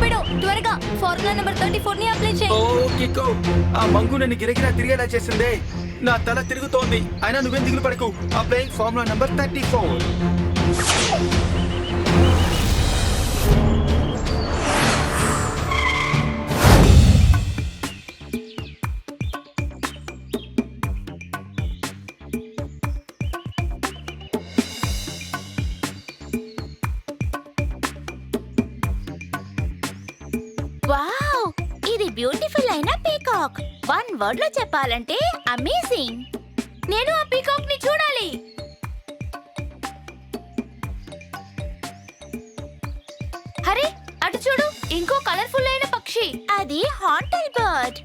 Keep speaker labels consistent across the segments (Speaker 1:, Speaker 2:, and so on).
Speaker 1: క్యూపిడో త్వరగా formula number 34 ని apply చేయి.
Speaker 2: ఓ కిక్కో, ఆ మంగు నన్ను గిరగిరా తిరిగేలా చేసిందే. నా తల తిరుగుతోంది. అయినా నువ్వేం దిగులు పడకు. Applying formula number 34.
Speaker 3: వావ్, ఇది బ్యూటిఫుల్ అయిన పీకాక్. వన్ వర్డ్ లో చెప్పాలంటే అమేజింగ్.
Speaker 1: నేను ఆ పీకాక్ ని చూడాలి. అరే అటు చూడు, ఇంకో కలర్ఫుల్ అయిన పక్షి.
Speaker 3: అది హాంటెడ్ బర్డ్.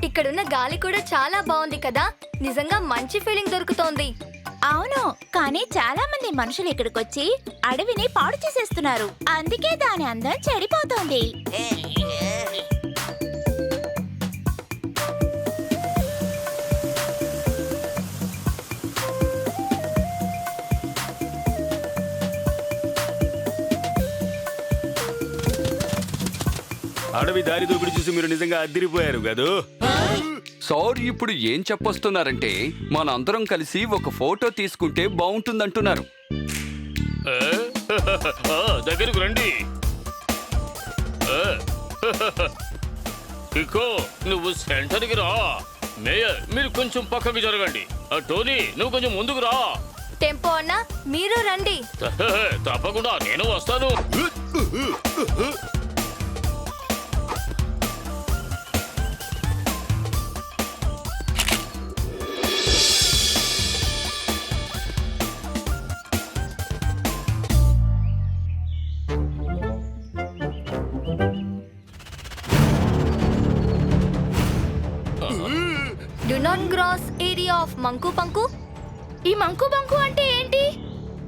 Speaker 1: ఇక్కడున్న గాలి కూడా చాలా బాగుంది కదా. నిజంగా మంచి ఫీలింగ్ దొరుకుతోంది.
Speaker 3: అవును, కానీ చాలా మంది మనుషులు ఇక్కడికొచ్చి అడవిని పాడు చేసేస్తున్నారు. అందుకే దాని అందం చెడిపోతోంది.
Speaker 4: అడవి దారి దూకుడు చూసి మీరు నిజంగా అదిరిపోయారు కదూ.
Speaker 5: సార్ ఇప్పుడు ఏం చెప్పొస్తున్నారంటే మనందరం కలిసి ఒక ఫోటో తీసుకుంటే బాగుంటుందంటున్నారు.
Speaker 6: దగ్గరకు రండి. ఇకో నువ్వు సెంటర్కి రా. మేయర్ మీరు కొంచెం పక్కకు జరగండి. టోనీ నువ్వు కొంచెం ముందుకు రా.
Speaker 1: టెంపో అన్న మీరు రండి.
Speaker 6: తప్పకుండా నేను వస్తాను.
Speaker 1: Do not cross area of మంకు పంకు. ఈ మంకు బంకు అంటే ఏంటి?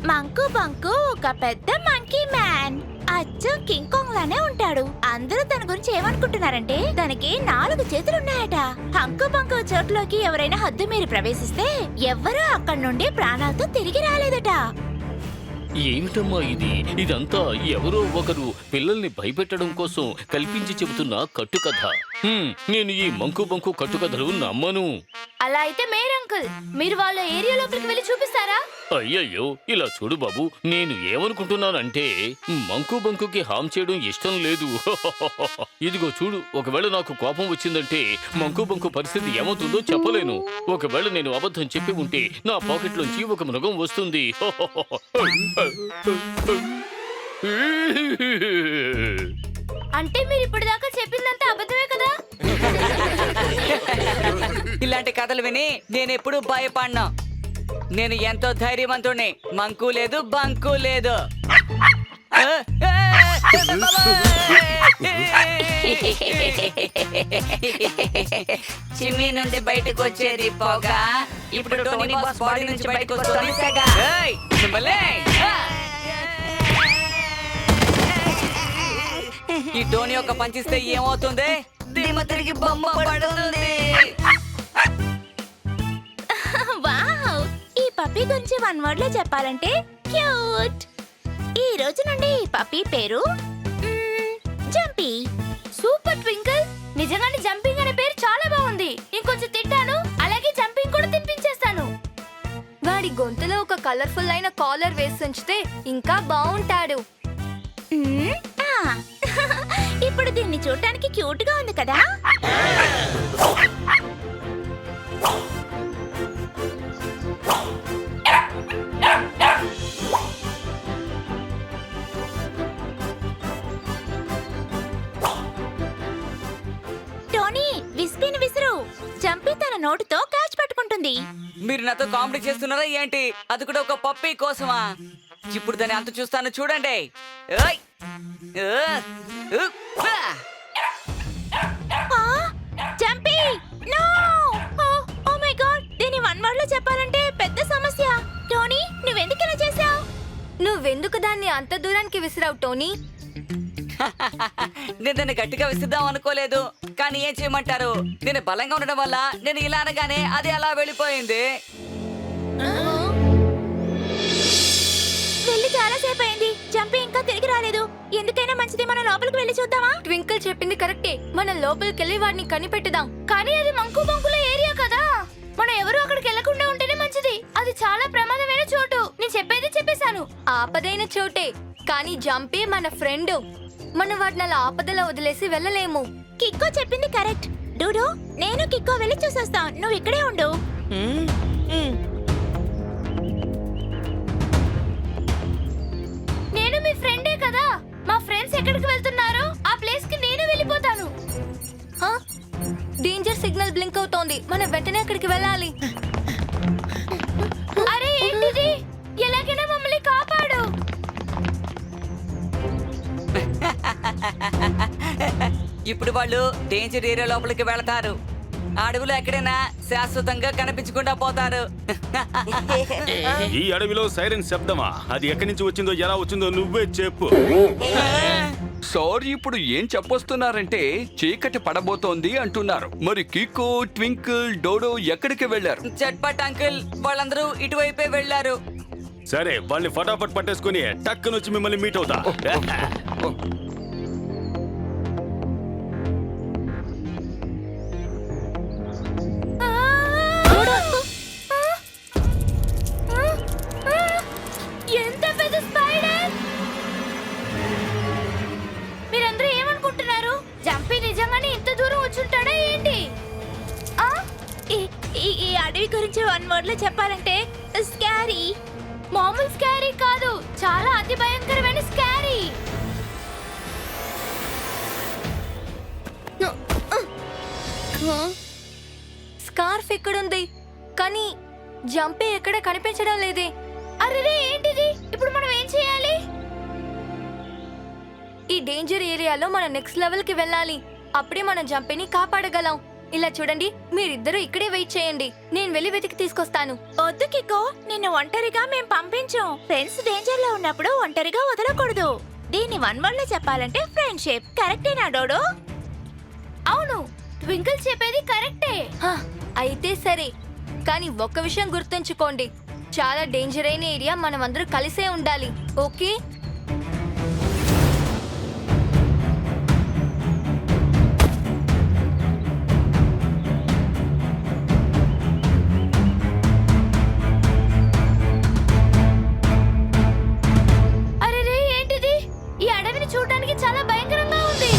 Speaker 3: మంకు బంకు ఒక పెద్ద మంకీ మ్యాన్. అచ్చం కింగ్ కాంగ్ లానే ఉంటాడు. అందరూ తన గురించి ఏమనుకుంటున్నారంటే తనకి 4 చేతులున్నాయట. హంకు బంకు చోట్లోకి ఎవరైనా హద్దు మీరు ప్రవేశిస్తే ఎవ్వరూ అక్కడి నుండి ప్రాణాలతో తిరిగి రాలేదట.
Speaker 6: ఏమిటమ్మా ఇది? ఇదంతా ఎవరో ఒకరు పిల్లల్ని భయపెట్టడం కోసం కల్పించి చెబుతున్న కట్టుకథ. నేను ఈ మంకు బంకు కట్టుకథలు నమ్మను.
Speaker 1: అలా అయితే మేర్ అంకుల్, మీరు వాళ్ళ ఏరియా లోపలికి వెళ్ళి చూపిస్తారా?
Speaker 6: అయ్యయ్యో, ఇలా చూడు బాబు, నేను ఏమనుకుంటున్నానంటే మంకు బంకుకి హామ్ చేయడం ఇష్టం లేదు. ఇదిగో చూడు, ఒకవేళ నాకు కోపం వచ్చిందంటే మంకు బంకు పరిస్థితి ఏమవుతుందో చెప్పలేను. ఒకవేళ నేను అబద్ధం చెప్పి ఉంటే నా పాకెట్లోంచి ఒక మృగం వస్తుంది.
Speaker 1: అంటే మీరు ఇప్పటిదాకా చెప్పిందంతా అబద్ధమే కదా?
Speaker 7: ఇలాంటి కథలు విని నేనెప్పుడు భయపడ్నా. నేను ఎంతో ధైర్యవంతుడిని. మంకు లేదు, బంకు లేదు. చిమ్నీ నుండి బయటకు వచ్చేది పొగ. ఇప్పుడు టోనీ బాస్ బాడీ నుంచి బయటకు వస్తుంది సెగ. ఈ టోనీ ఒక పంచిస్తే ఏమవుతుంది? దిమ్మ తిరిగి బొమ్మ పడుతుంది.
Speaker 3: వావ్, ఈ పప్పీ గురించి వన్ వర్డ్ లో చెప్పాలంటే క్యూట్. ఈ రోజు నుండి ఈ పప్పీ పేరు జంపీ.
Speaker 1: సూపర్ ట్వింకిల్, నిజంగానే జంపింగ్ అనే పేరు చాలా బాగుంది. ఇంకొంచెం తింటాను, అలాగే జంపింగ్ కూడా తినిపించేస్తాను. వాడి గొంతులో ఒక కలర్ఫుల్ అయిన కాలర్ వేసి ఉంచితే ఇంకా బాగుంటాడు.
Speaker 3: ఇప్పుడు దీన్ని చూడటానికి క్యూట్ గా ఉంది కదా. టోనీ విస్పీని విసురు. జంపీ తన నోటుతో క్యాచ్ పట్టుకుంటుంది.
Speaker 7: మీరు నాతో కామెడీ చేస్తున్నారా ఏంటి? అది కూడా ఒక పప్పీ కోసమా? ఇప్పుడు దాన్ని అంత చూస్తాను చూడండి.
Speaker 3: జంపీ నో! ఓ మై గాడ్, దీని వన్ వర్డ్ లో చెప్పాలంటే పెద్ద సమస్య. టోనీ నువ్వెందుకు ఇలా చేసావు?
Speaker 1: నువ్వెందుకు దాన్ని అంత దూరానికి విసిరావు టోనీ?
Speaker 7: నేను దాన్ని గట్టిగా విసిద్దాం అనుకోలేదు, కానీ ఏం చేయమంటారు? నేను బలంగా ఉండడం వల్ల నేను ఇలా అనగానే అది అలా వెళ్ళిపోయింది.
Speaker 3: వెళ్ళి చాలా సేపు అయింది. జంపి ఇంకా తిరిగి రాలేదు. ఎందుకైనా మంచిది మనం లోపలికి వెళ్ళి చూద్దామా?
Speaker 1: ట్వింకిల్ చెప్పింది కరెక్టే. మనం లోపలికి వెళ్ళి వాడిని కనిపెట్టుదాం. కానీ అది మంకు బంకుల ఏరియా కదా, మనం ఎవరు అక్కడికి వెళ్లకుండా ఉంటేనే మంచిది. అది చాలా ప్రమాదమైన చోటు. నేను చెప్పేది చెప్పేశాను. ఆపదైన చోటే, కానీ జంపి మన ఫ్రెండ్. మనం వాటిని అలా ఆపదలో వదిలేసి వెళ్ళలేము.
Speaker 3: కిక్కో చెప్పింది కరెక్ట్. డూడు, నేను కిక్కో వెళ్ళి చూసొస్తాం. నువ్వు ఇక్కడే ఉండు.
Speaker 1: నేను మీ ఫ్రెండే కదా. మా ఫ్రెండ్స్ ఎక్కడికి వెళ్తున్నారు ఆ ప్లేస్ కి నేను వెళ్ళిపోతాను. హ? డేంజర్ సిగ్నల్ బ్లింక్ అవుతోంది. మనం వెంటనే అక్కడికి వెళ్ళాలి. అరే ఏంటిది? ఎలాగైనా మమ్మల్ని కాపాడు.
Speaker 7: ఇప్పుడు వాళ్ళు డేంజర్ ఏరియా లోపలికి వెళతారు. అడవిలో ఎక్కడైనా శాశ్వతంగా కనిపించకుండా పోతారు.
Speaker 4: ఈ అడవిలో సైరన్ శబ్దమా? అది ఎక్కడి నుంచి వచ్చిందో ఎలా వచ్చిందో నువ్వే చెప్పు.
Speaker 5: సార్ ఇప్పుడు ఏం చెప్పొస్తున్నారంటే చీకటి పడబోతోంది అంటున్నారు. మరి కికో, ట్వింకిల్, డోడో ఎక్కడికి వెళ్లారు?
Speaker 7: చట్పట్ అంకుల్ వాళ్ళందరూ ఇటువైపే వెళ్ళారు.
Speaker 4: సరే, వాళ్ళని ఫటాఫట్ పట్టేసుకుని టక్కునొచ్చి మిమ్మల్ని మీట్ అవుతా.
Speaker 1: ఎంత పెద్ద స్పైడర్! మీరందరూ ఏమనుకుంటున్నారు? జంపి నిజంగానే ఇంత దూరం వచ్చుంటాడా ఏంటి? ఆ?
Speaker 3: ఈ అడవి గురించి వన్ వర్డ్ లో చెప్పాలంటే స్కారీ.
Speaker 1: మామూలు స్కారీ కాదు, చాలా అతి భయంకరమైన స్కారీ. స్కార్ఫ్ ఎక్కడుంది? కానీ జంపి ఎక్కడ కనిపించడం లేదే. అరే ఏంటిది? ఇప్పుడు మనం ఏం చేయాలి? ఈ డేంజర్ ఏరియాలో మనం నెక్స్ట్ లెవెల్ కి వెళ్ళాలి. అప్పుడే మనం జంపిని కాపాడగలం. ఇలా చూడండి, మీరిద్దరూ ఇక్కడే వెయిట్ చేయండి. నేను వెళ్ళి వెతికి తీసుకొస్తాను.
Speaker 3: వద్దు కిక్కో, నిన్ను ఒంటరిగా మేం పంపించాం. ఫ్రెండ్స్ డేంజర్ లో ఉన్నప్పుడు ఒంటరిగా వదలకూడదు. దీన్ని వన్ వర్డ్ లో చెప్పాలంటే ఫ్రెండ్షిప్. కరెక్టేనా డోడో?
Speaker 1: అవును, ట్వింకిల్ చెప్పేది కరెక్టే. అయితే సరే, కానీ ఒక్క విషయం గుర్తుంచుకోండి, చాలా డేంజర్ అయిన ఏరియా. మనం అందరూ కలిసే ఉండాలి, ఓకే? అరెరే ఏంటిది? ఈ అడవిని చూడడానికి చాలా భయంకరంగా ఉంది.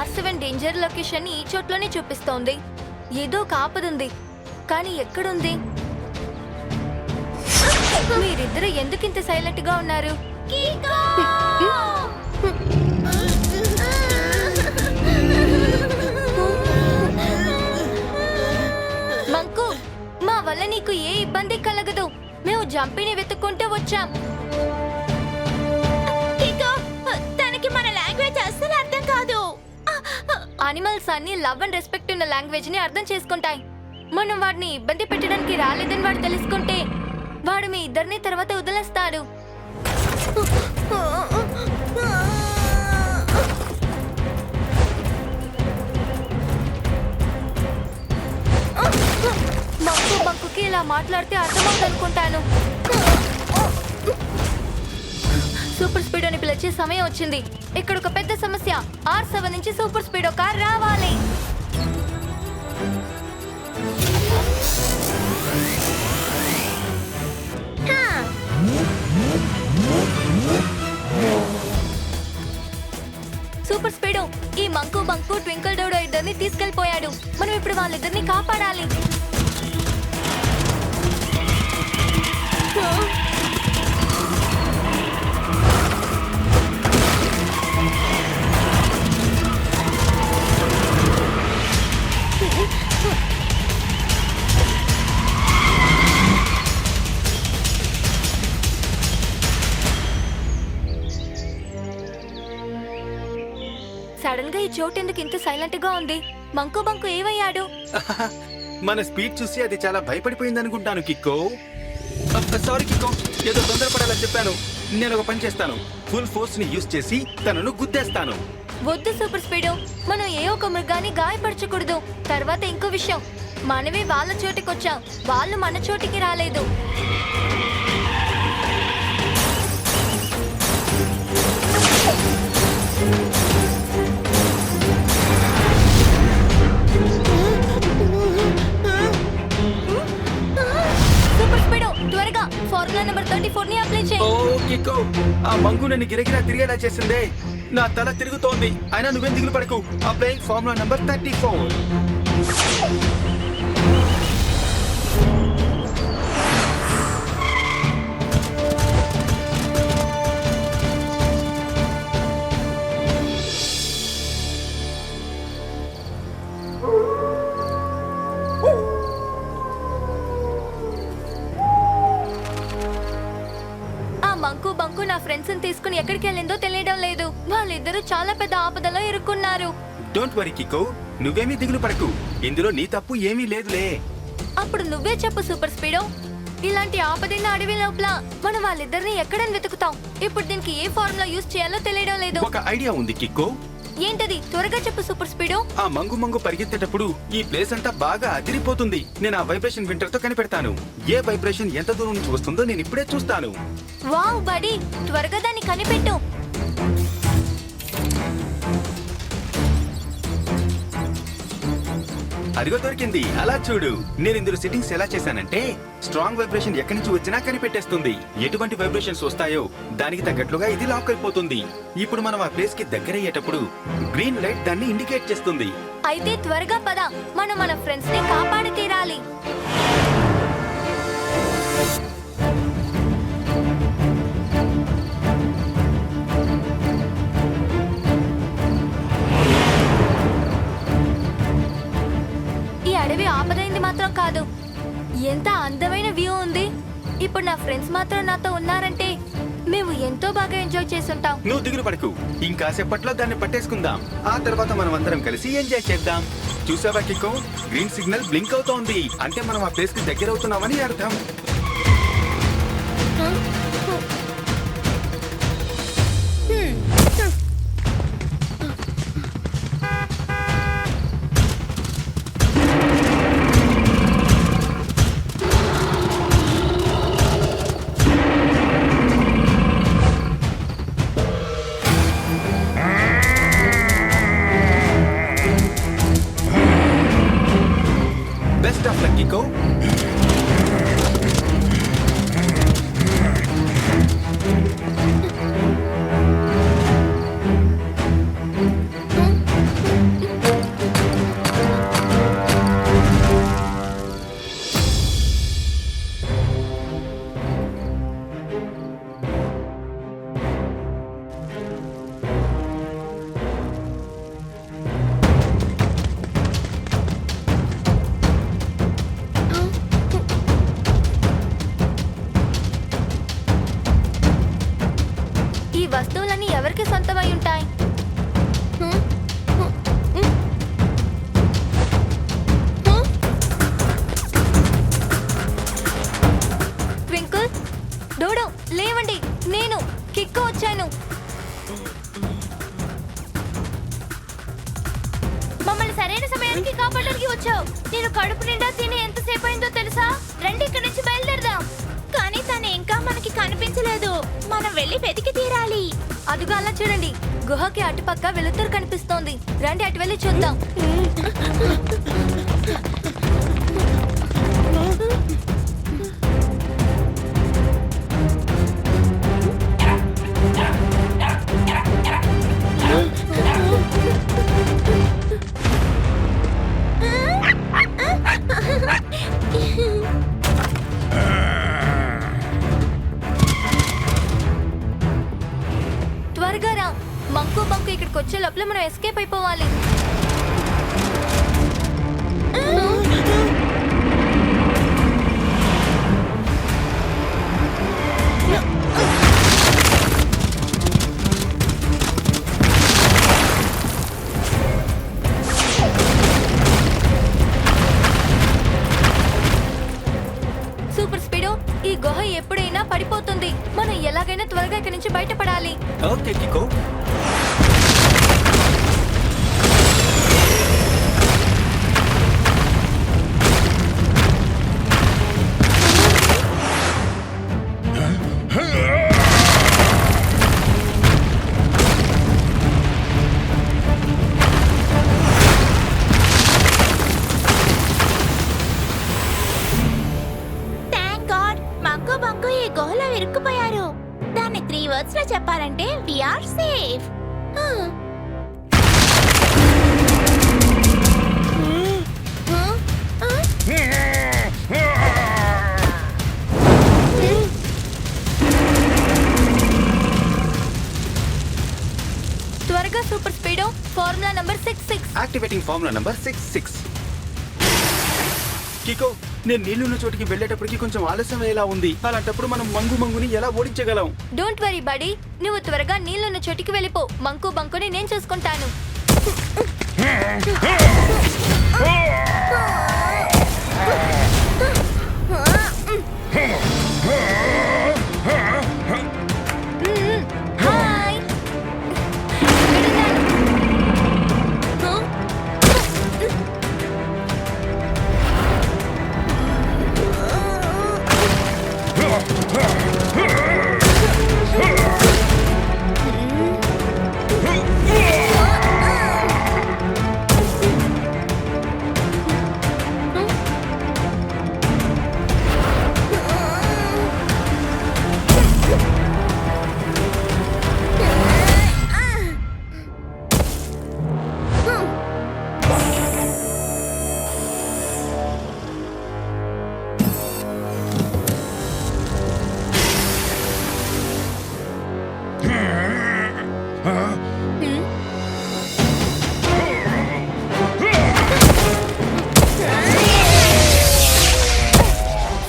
Speaker 1: R7 డేంజర్ లొకేషన్ ఈ చోట్లోనే చూపిస్తోంది. ఏదో ఒక ఆపదుంది, కానీ ఎక్కడుంది? మీరిద్దరు ఎందుకింత సైలెంట్ గా ఉన్నారు? మంకు, మా వల్ల నీకు ఏ ఇబ్బంది కలగదు. మేము జంపిని వెతుక్కుంటూ వచ్చాం.
Speaker 3: కిక్కో, తనకి మన లాంగ్వేజ్ అస్సలు అర్థం కాదు.
Speaker 1: అనిమల్స్ అన్ని లవ్ అండ్ రెస్పెక్ట్ ఉన్న లాంగ్వేజ్ ని అర్థం చేసుకుంటాయి. మనం వాడిని ఇబ్బంది పెట్టడానికి రాలేదని వాడు తెలుసుకుంటే వాడు మీ ఇద్దరిని తర్వాత వదిలేస్తాడు. బంకుకి ఇలా మాట్లాడితే అర్థమవుతుంది అనుకుంటాను. సూపర్ స్పీడ్ అని పిలిచే సమయం వచ్చింది. ఇక్కడ ఒక పెద్ద సమస్య. R7 నుంచి సూపర్ స్పీడ్ కార్ రావాలి. సూపర్ స్పీడ్ ఈ మంకు బంకు ట్వింకిల్ డోడో ఇద్దరిని తీసుకెళ్లిపోయాడు. మనం ఇప్పుడు వాళ్ళిద్దరిని కాపాడాలి. సడన్ గా ఈ చోటు ఎందుకు ఇంత సైలెంట్ గా ఉంది? మంకు బంకు ఏమయ్యాడు?
Speaker 2: మన స్పీడ్ చూసి అది చాలా భయపడిపోయింది అనుకుంటాను కిక్కో. సారీ కిక్కో, ఏదో తొందరపడేలా చెప్పాను. నేను ఒక పని చేస్తాను. ఫుల్ ఫోర్స్ ని యూజ్ చేసి తనను గుద్దేస్తాను.
Speaker 1: వద్దు సూపర్ స్పీడ్, మనం ఏ ఒక్క మృగాన్ని గాయపరచకూడదు. తర్వాత ఇంకో విషయం, మనమే వాళ్ళ చోటికి వచ్చాం, వాళ్ళు మన చోటికి రాలేదు. సూపర్ స్పీడ్, త్వరగా ఫార్ములా నెంబర్ 34 ని అప్లై చేయి.
Speaker 2: ఓ కిక్కో, ఆ మంగు నన్ను గిరగిరా తిరిగేలా చేసిందే. నా తల తిరుగుతోంది, అయినా నువ్వేం దిగులు పడకు. Applying formula number 34.
Speaker 1: ఆ మంకు బంకు నా ఫ్రెండ్స్ ని తీసుకుని ఎక్కడికి వెళ్ళిందో తెలియడం లేదు. వాళ్ళిద్దరూ చాలా పెద్ద ఆపదలో ఇరుక్కున్నారు.
Speaker 2: డోంట్ వరీ కిక్కో, నువ్వేమీ దిగులు పడకు. ఇందులో నీ తప్పు ఏమీ లేదులే.
Speaker 1: అప్పుడు నువ్వే చెప్పు సూపర్ స్పీడో, ఇలాంటి ఆపదైన అడవి లోపల మనం వాళ్ళిద్దరిని ఎక్కడని వెతుకుతాం? ఇప్పుడు దీనికి ఏ ఫార్ములా యూజ్ చేయాలో తెలియడం లేదు.
Speaker 2: ఒక ఐడియా ఉంది కిక్కో.
Speaker 1: ఏంటది? త్వరగా చెప్పు సూపర్ స్పీడో.
Speaker 2: ఆ మంగు పరిగెత్తేటప్పుడు ఈ ప్లేస్ అంతా బాగా అదిరిపోతుంది. నేను ఆ వైబ్రేషన్ వింటర్ తో కనిపెడతాను. ఏ వైబ్రేషన్ ఎంత దూరం నుంచి వస్తుందో నేను ఇప్పుడే చూస్తాను.
Speaker 1: వావ్ బడీ, త్వరగా దాన్ని కనిపెట్టు.
Speaker 2: అదిగో దొరికింది. అలా చూడు, నేను ఇందులో సెట్టింగ్స్ ఎలా చేశానంటే స్ట్రాంగ్ వైబ్రేషన్ ఎక్కడి నుంచి వచ్చినా కనిపెట్టేస్తుంది. ఎటువంటి వైబ్రేషన్స్ వస్తాయో దానికి తగ్గట్లుగా ఇది లాక్ అయిపోతుంది. ఇప్పుడు మనం ఆ ప్లేస్ కి దగ్గరయ్యేటప్పుడు గ్రీన్ లైట్ దాన్ని ఇండికేట్ చేస్తుంది.
Speaker 1: అయితే త్వరగా పద, మనం మన ఫ్రెండ్స్ ని కాపాడి తీరాలి. ఈ అడవి ఆపదైంది మాత్రం కాదు, ఎంత అందమైన వ్యూ ఉంది. ఇప్పుడు నా ఫ్రెండ్స్ మాత్రం నాతో ఉన్నారంటే మేము ఎంతో బాగా ఎంజాయ్ చేసుంటాం.
Speaker 2: నువ్వు దిగులు పడకు, ఇంకాసేపట్లో దాన్ని పట్టేసుకుందాం. ఆ తర్వాత మనం అందరం కలిసి ఎంజాయ్ చేద్దాం. చూసావా కిక్కో, గ్రీన్ సిగ్నల్ బ్లింక్ అవుతోంది. అంటే మనం ఆ ప్లేస్ కి దగ్గర అవుతున్నామని అర్థం. Best of luck Kicko.
Speaker 1: ఈ వస్తువులన్నీ ఎవరికి సొంతమై ఉంటాయి? ట్వింకిల్, డోడో లేవండి, నేను కిక్కో వచ్చాను. మమ్మల్ని సరైన సమయానికి కాపాడడానికి వచ్చావు. నేను కడుపు నిండా తిని ఎంతసేపు అయిందో తెలుసా? రండి, ఇక్కడి నుంచి బయలుదేరదాం.
Speaker 3: కానీ తను ఇంకా మనకి కనిపించలేదు. మనం వెళ్ళి వెతికి తీరాలి.
Speaker 1: అదుగా అలా చూడండి, గుహకి అటుపక్క వెలుతురు కనిపిస్తోంది. రండి అటు వెళ్ళి చూద్దాం. త్వరగా రా, మంకు బంకు ఇక్కడికి వచ్చే లోపల మనం ఎస్కేప్ అయిపోవాలి. సూపర్ స్పీడో, ఈ గుహ ఎప్పుడైనా పడిపోతుంది. మనం ఎలాగైనా త్వరగా ఇక్కడి నుంచి బయటపడాలి.
Speaker 2: ఓకే కిక్కో.
Speaker 3: ఈ వర్డ్స్ లో చెప్పాలంటే వి ఆర్ సేఫ్.
Speaker 1: త్వరగా super Speedo formula number 66.
Speaker 2: Activating formula number 66. కికో, నేను నీళ్ళున్న చోటికి వెళ్ళేటప్పటికి కొంచెం ఆలస్యం అయ్యేలా ఉంది. అలాంటప్పుడు మనం మంగుని ఎలా ఓడించగలం?
Speaker 1: డోంట్ వరీ బడీ, నువ్వు త్వరగా నీళ్ళున్న చోటికి వెళ్ళిపో. మంకు బంకుని నేను చూసుకుంటాను. Hi.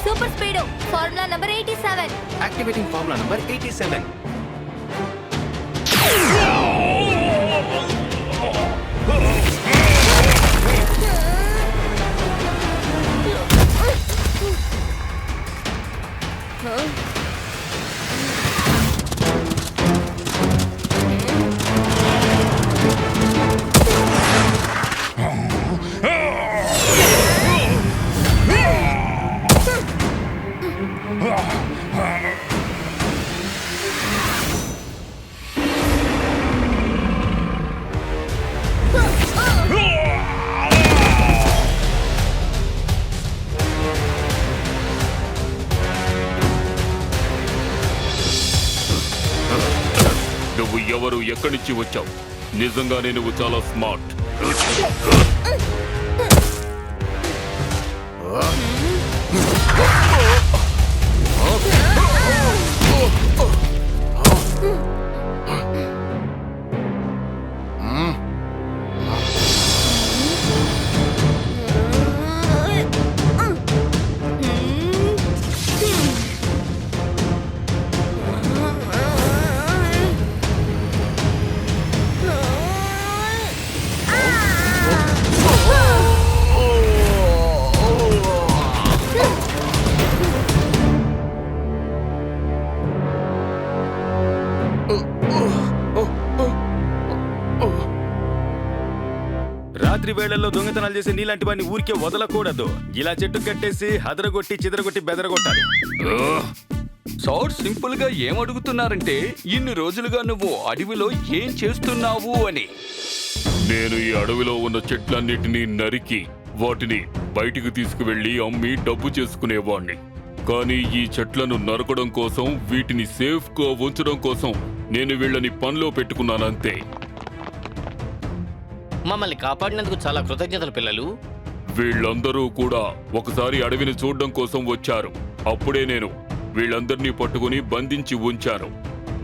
Speaker 1: Super Speedo formula number 87.
Speaker 2: Activating formula number 87.
Speaker 6: నువ్వు ఎవరు, ఎక్కడి నుంచి వచ్చావు? నిజంగానే నువ్వు చాలా స్మార్ట్.
Speaker 4: రాత్రి వేళల్లో దొంగతనాలు చేసే నీలాంటి వాడిని ఊరికే వదలకూడదు. ఇలా చెట్టు కట్టేసి హదరగొట్టి చిదరగొట్టి బెదరగొట్టాలి.
Speaker 5: సార్ సింపుల్ గా ఏం అడుగుతున్నారంటే ఇన్ని రోజులుగా నువ్వు అడవిలో ఏం చేస్తున్నావు అని.
Speaker 6: నేను ఈ అడవిలో ఉన్న చెట్లన్నిటినీ నరికి వాటిని బయటికి తీసుకువెళ్లి అమ్మి డబ్బు చేసుకునేవాణ్ణి. కానీ ఈ చెట్లను నరకడం కోసం, వీటిని సేఫ్ గా ఉంచడం కోసం నేను వీళ్ళని పనిలో పెట్టుకున్నానంతే.
Speaker 8: మమ్మల్ని కాపాడినందుకు చాలా కృతజ్ఞతలు పిల్లలు.
Speaker 6: వీళ్ళందరూ కూడా ఒకసారి అడవిని చూడడం కోసం వచ్చారు. అప్పుడే నేను వీళ్ళందరినీ పట్టుకుని బంధించి ఉంచాను.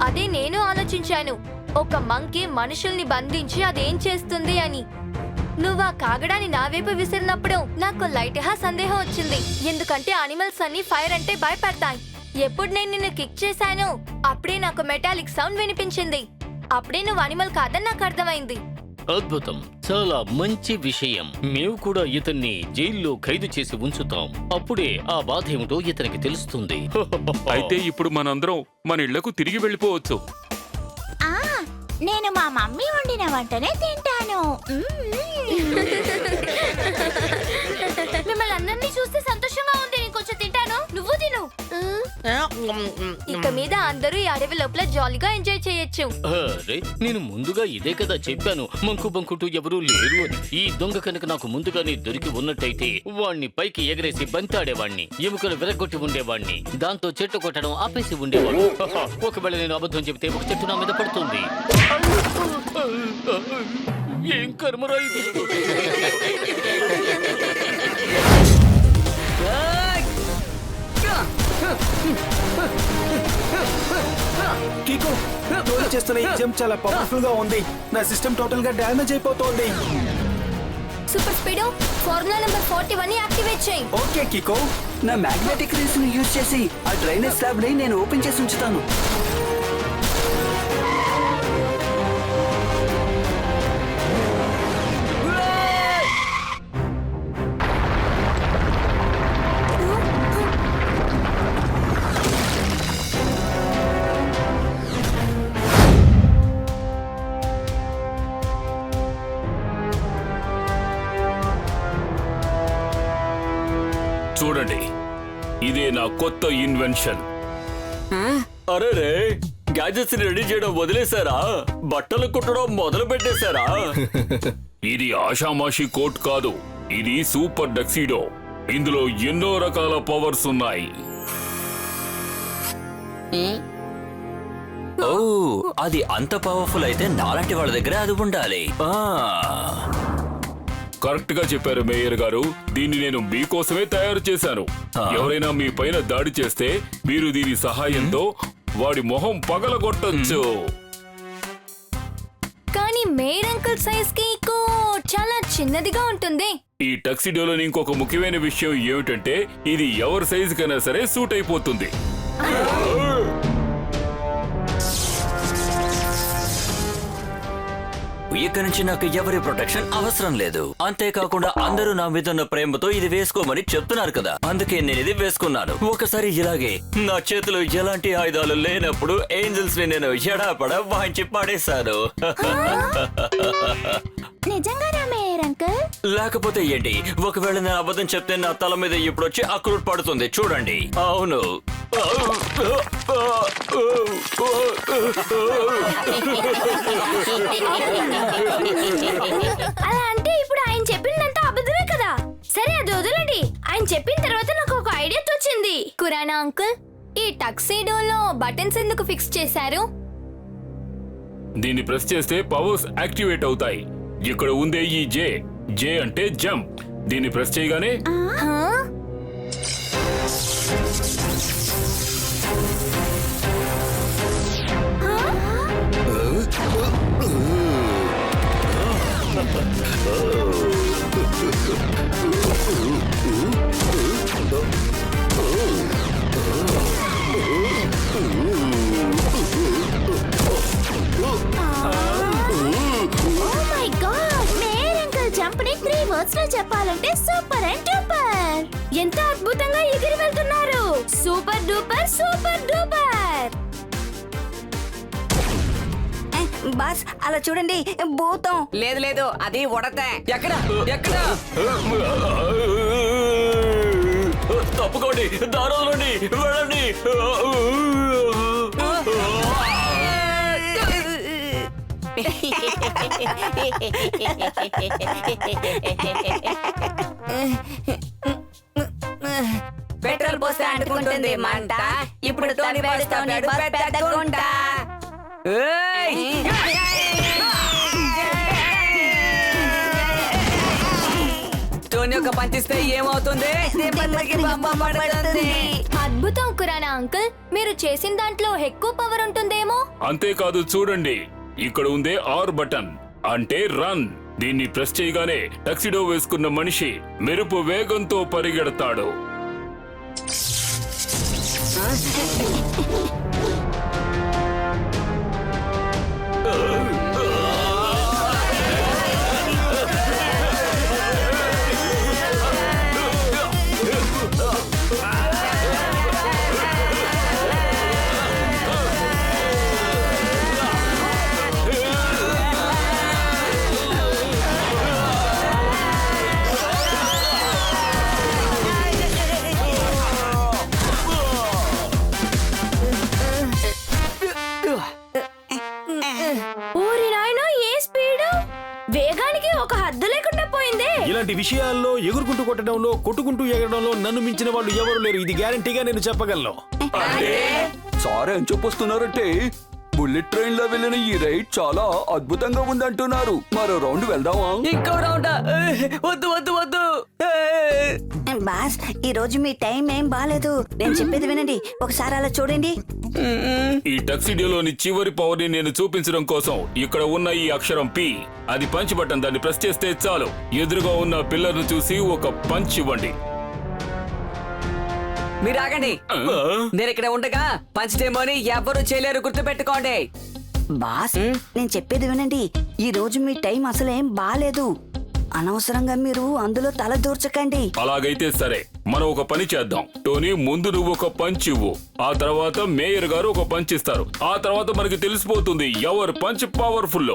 Speaker 1: అదే నేను ఆలోచించాను, ఒక మంకీ మనుషుల్ని బంధించి అదేం చేస్తుంది అని. నువ్వు ఆ కాగడాన్ని నా వైపు విసిరినప్పుడు నాకు లైట్గా సందేహం వచ్చింది. ఎందుకంటే అనిమల్స్ అన్ని ఫైర్ అంటే భయపడతాయి. ఎప్పుడు నేను నిన్ను కిక్ చేశాను అప్పుడే నాకు మెటాలిక్ సౌండ్ వినిపించింది. అప్పుడే నువ్వు అనిమల్ కాదని నాకు అర్థమైంది.
Speaker 6: అద్భుతం, చాలా మంచి విషయం. మేము కూడా ఇతన్ని జైల్లో ఖైదు చేసి ఉంచుతాం. అప్పుడే ఆ బాధ ఏమిటో ఇతనికి తెలుస్తుంది.
Speaker 4: అయితే ఇప్పుడు మనందరం మన ఇళ్లకు తిరిగి వెళ్ళిపోవచ్చు.
Speaker 3: నేను మా మమ్మీ వండిన వంటనే తింటాను.
Speaker 1: మిమ్మల్ని అందరినీ చూస్తే సంతోషంగా ఉంది. నేను కొంచెం తింటాను. నువ్వు తిను ఇక మీద అందరూ ఈ అడవి లోపల జాలీగా ఎంజాయ్ చేయొచ్చు.
Speaker 6: అరే నేను ముందుగా ఇదే కదా చెప్పాను, మంకు బంకుటూ ఎవరూ లేరు అని. ఈ దొంగ కనుక నాకు ముందుగానే దొరికి ఉన్నట్టయితే వాణ్ణి పైకి ఎగరేసి బంతాడేవాణ్ణి, ఎముకలు విరగొట్టి ఉండేవాణ్ణి, దాంతో చెట్టు కొట్టడం ఆపేసి ఉండేవాడు. ఒకవేళ నేను అబద్ధం చెబితే ఒక చెట్టు నా మీద పడుతుంది. ఏం కర్మరా ఇది.
Speaker 2: కీకో డోడో చేస్తున్న ఈ జంప్ చాలా పవర్ఫుల్ గా ఉంది. నా సిస్టమ్ టోటల్ గా డ్యామేజ్ అయిపోతోంది.
Speaker 1: Super Speedo formula number 41 activate చేయి.
Speaker 2: ఓకే కీకో.
Speaker 9: నా మ్యాగ్నెటిక్ రేస్ ని యూజ్ చేసి ఆ డ్రైనేజ్ స్లాబ్ ని నేను ఓపెన్ చేసి ఉంచుతాను.
Speaker 10: చూడండి, ఇదే నా కొత్త ఇన్వెన్షన్.
Speaker 5: అరే గ్యాజెట్స్ రెడీ చేయడం వదిలేశారా? బట్టలు కుట్టడం మొదలు పెట్టేశారా?
Speaker 10: ఇది ఆషామాషి కోట్ కాదు, ఇది సూపర్ డక్సీడో. ఇందులో ఎన్నో రకాల పవర్స్ ఉన్నాయి.
Speaker 11: ఓ, అది అంత పవర్ఫుల్ అయితే నాలాంటి వాళ్ళ దగ్గర అది ఉండాలి.
Speaker 10: కరెక్ట్ గా చెప్పారు మేయర్ గారు. దీన్ని నేను మీకోసమే తయారు చేశాను. ఎవరైనా మీ పైన దాడి చేస్తే మీరు దీని సహాయంతో వాడి మొహం పగలగొట్టొచ్చు.
Speaker 1: కానీ మేయర్ అంకుల్ సైజ్ కి చాలా చిన్నదిగా ఉంటుంది.
Speaker 10: ఈ టక్సిడోలోని ఇంకొక ముఖ్యమైన విషయం ఏమిటంటే ఇది ఎవరి సైజు కైనా సరే సూట్ అయిపోతుంది.
Speaker 11: ఇక్కడి నుంచి నాకు ఎవరి ప్రొటెక్షన్ అవసరం లేదు. అంతేకాకుండా అందరూ నా మీద ఉన్న ప్రేమతో ఇది వేసుకోమని చెప్తున్నారు కదా, అందుకే నేను ఇది వేసుకున్నాను. ఒకసారి ఇలాగే నా చేతిలో ఎలాంటి ఆయుధాలు లేనప్పుడు ఏంజల్స్ ని నేను ఎడాపడ వాయించి పడేశాను.
Speaker 3: నిజంగానా మేయర్ అంకుల్?
Speaker 11: లేకపోతే ఏంటి, ఒకవేళ నేను అబద్ధం చెప్తే నా తల మీద ఇప్పుడు వచ్చి అక్రూట్ పడుతుంది. చూడండి. అవును.
Speaker 1: అలా అంటే ఇప్పుడు ఆయన చెప్పినంతా అబద్ధమే కదా. సరే అది వదలండి. ఆయన చెప్పిన తర్వాత నాకు ఒక ఐడియా తోచింది. కురానా అంకుల్, ఈ టక్సీడోలో బటన్స్ ఎందుకు ఫిక్స్ చేశారు?
Speaker 10: దీన్ని ప్రెస్ చేస్తే పవర్స్ యాక్టివేట్ అవుతాయి. ఇక్కడ ఉందే ఈ జే. జే అంటే జంప్. దీన్ని ప్రెస్ చేయగానే
Speaker 3: చెప్పాలంటే సూపర్ అండ్ డూపర్.
Speaker 1: ఎంత అద్భుతంగా ఎగిరి వెళ్తున్నారు. Super duper super duper.
Speaker 7: Boss అలా చూడండి, భూతం. లేదు లేదు, అది ఉడత. ఎక్కడ ఎక్కడ?
Speaker 11: తప్పుకోండి, దారులండి, వెళ్ళండి.
Speaker 7: పెట్రోల్ పోస్తే అంటుకుంటుంది మంట. ఇప్పుడు తోని వేస్తా ఉన్నాడు పెద్ద గుంట. తోని ఒక పంచిస్తే ఏమవుతుంది?
Speaker 1: అద్భుతం కురానా అంకుల్, మీరు చేసిన దాంట్లో ఎక్కువ పవర్ ఉంటుందేమో.
Speaker 10: అంతేకాదు, చూడండి, ఇక్కడ ఉందే ఆర్ బటన్ అంటే రన్. దీన్ని ప్రెస్ చేయగానే టక్సిడో వేసుకున్న మనిషి మెరుపు వేగంతో పరిగెడతాడు.
Speaker 4: ఇలాంటి విషయాల్లో ఎగురుకుంటూ కొట్టడంలో కొట్టుకుంటూ ఎగరడంలో నన్ను మించిన వాళ్ళు ఎవరు లేరు. ఇది గ్యారంటీగా నేను చెప్పగలను.
Speaker 5: సార్ ఏం చెప్పొస్తున్నారంటే బుల్లెట్ ట్రైన్ లో వెళ్ళిన ఈ రైడ్ చాలా అద్భుతంగా ఉందంటున్నారు. మరో రౌండ్ వెళ్దామా?
Speaker 7: ఇంకో రౌండా? వద్దు వద్దు వద్దు.
Speaker 3: బాస్ ఈ రోజు మీ టైం ఏం బాలేదు. నేను చెప్పేది వినండి, ఒకసారి అలా చూడండి.
Speaker 10: ఈ టక్సిడియోలోని చివరి పవర్ ని నేను చూపించడం కోసం ఇక్కడ ఉన్న ఈ అక్షరం పి, అది పంచ్ బటన్. దాన్ని ప్రెస్ చేస్తే చాలు. ఎదురుగా ఉన్న పిల్లర్ ను చూసి ఒక పంచ్ ఇవ్వండి.
Speaker 7: మీరు ఆగండి. నేను ఇక్కడ ఉండగా పంచడేమోని ఎవరు చేయలేరు, గుర్తు పెట్టుకోండి.
Speaker 3: బాస్ నేను చెప్పేది వినండి, ఈ రోజు మీ టైం అసలేం బాలేదు. అనవసరంగా మీరు అందులో తల దూర్చకండి.
Speaker 10: అలాగైతే సరే, మనం ఒక పని చేద్దాం. టోనీ, ముందు నువ్వు ఒక పంచ్ ఇవ్వు. ఆ తర్వాత మేయర్ గారు ఒక పంచ్ ఇస్తారు. ఆ తర్వాత మనకి తెలిసిపోతుంది ఎవరు పంచ్ పవర్ఫుల్.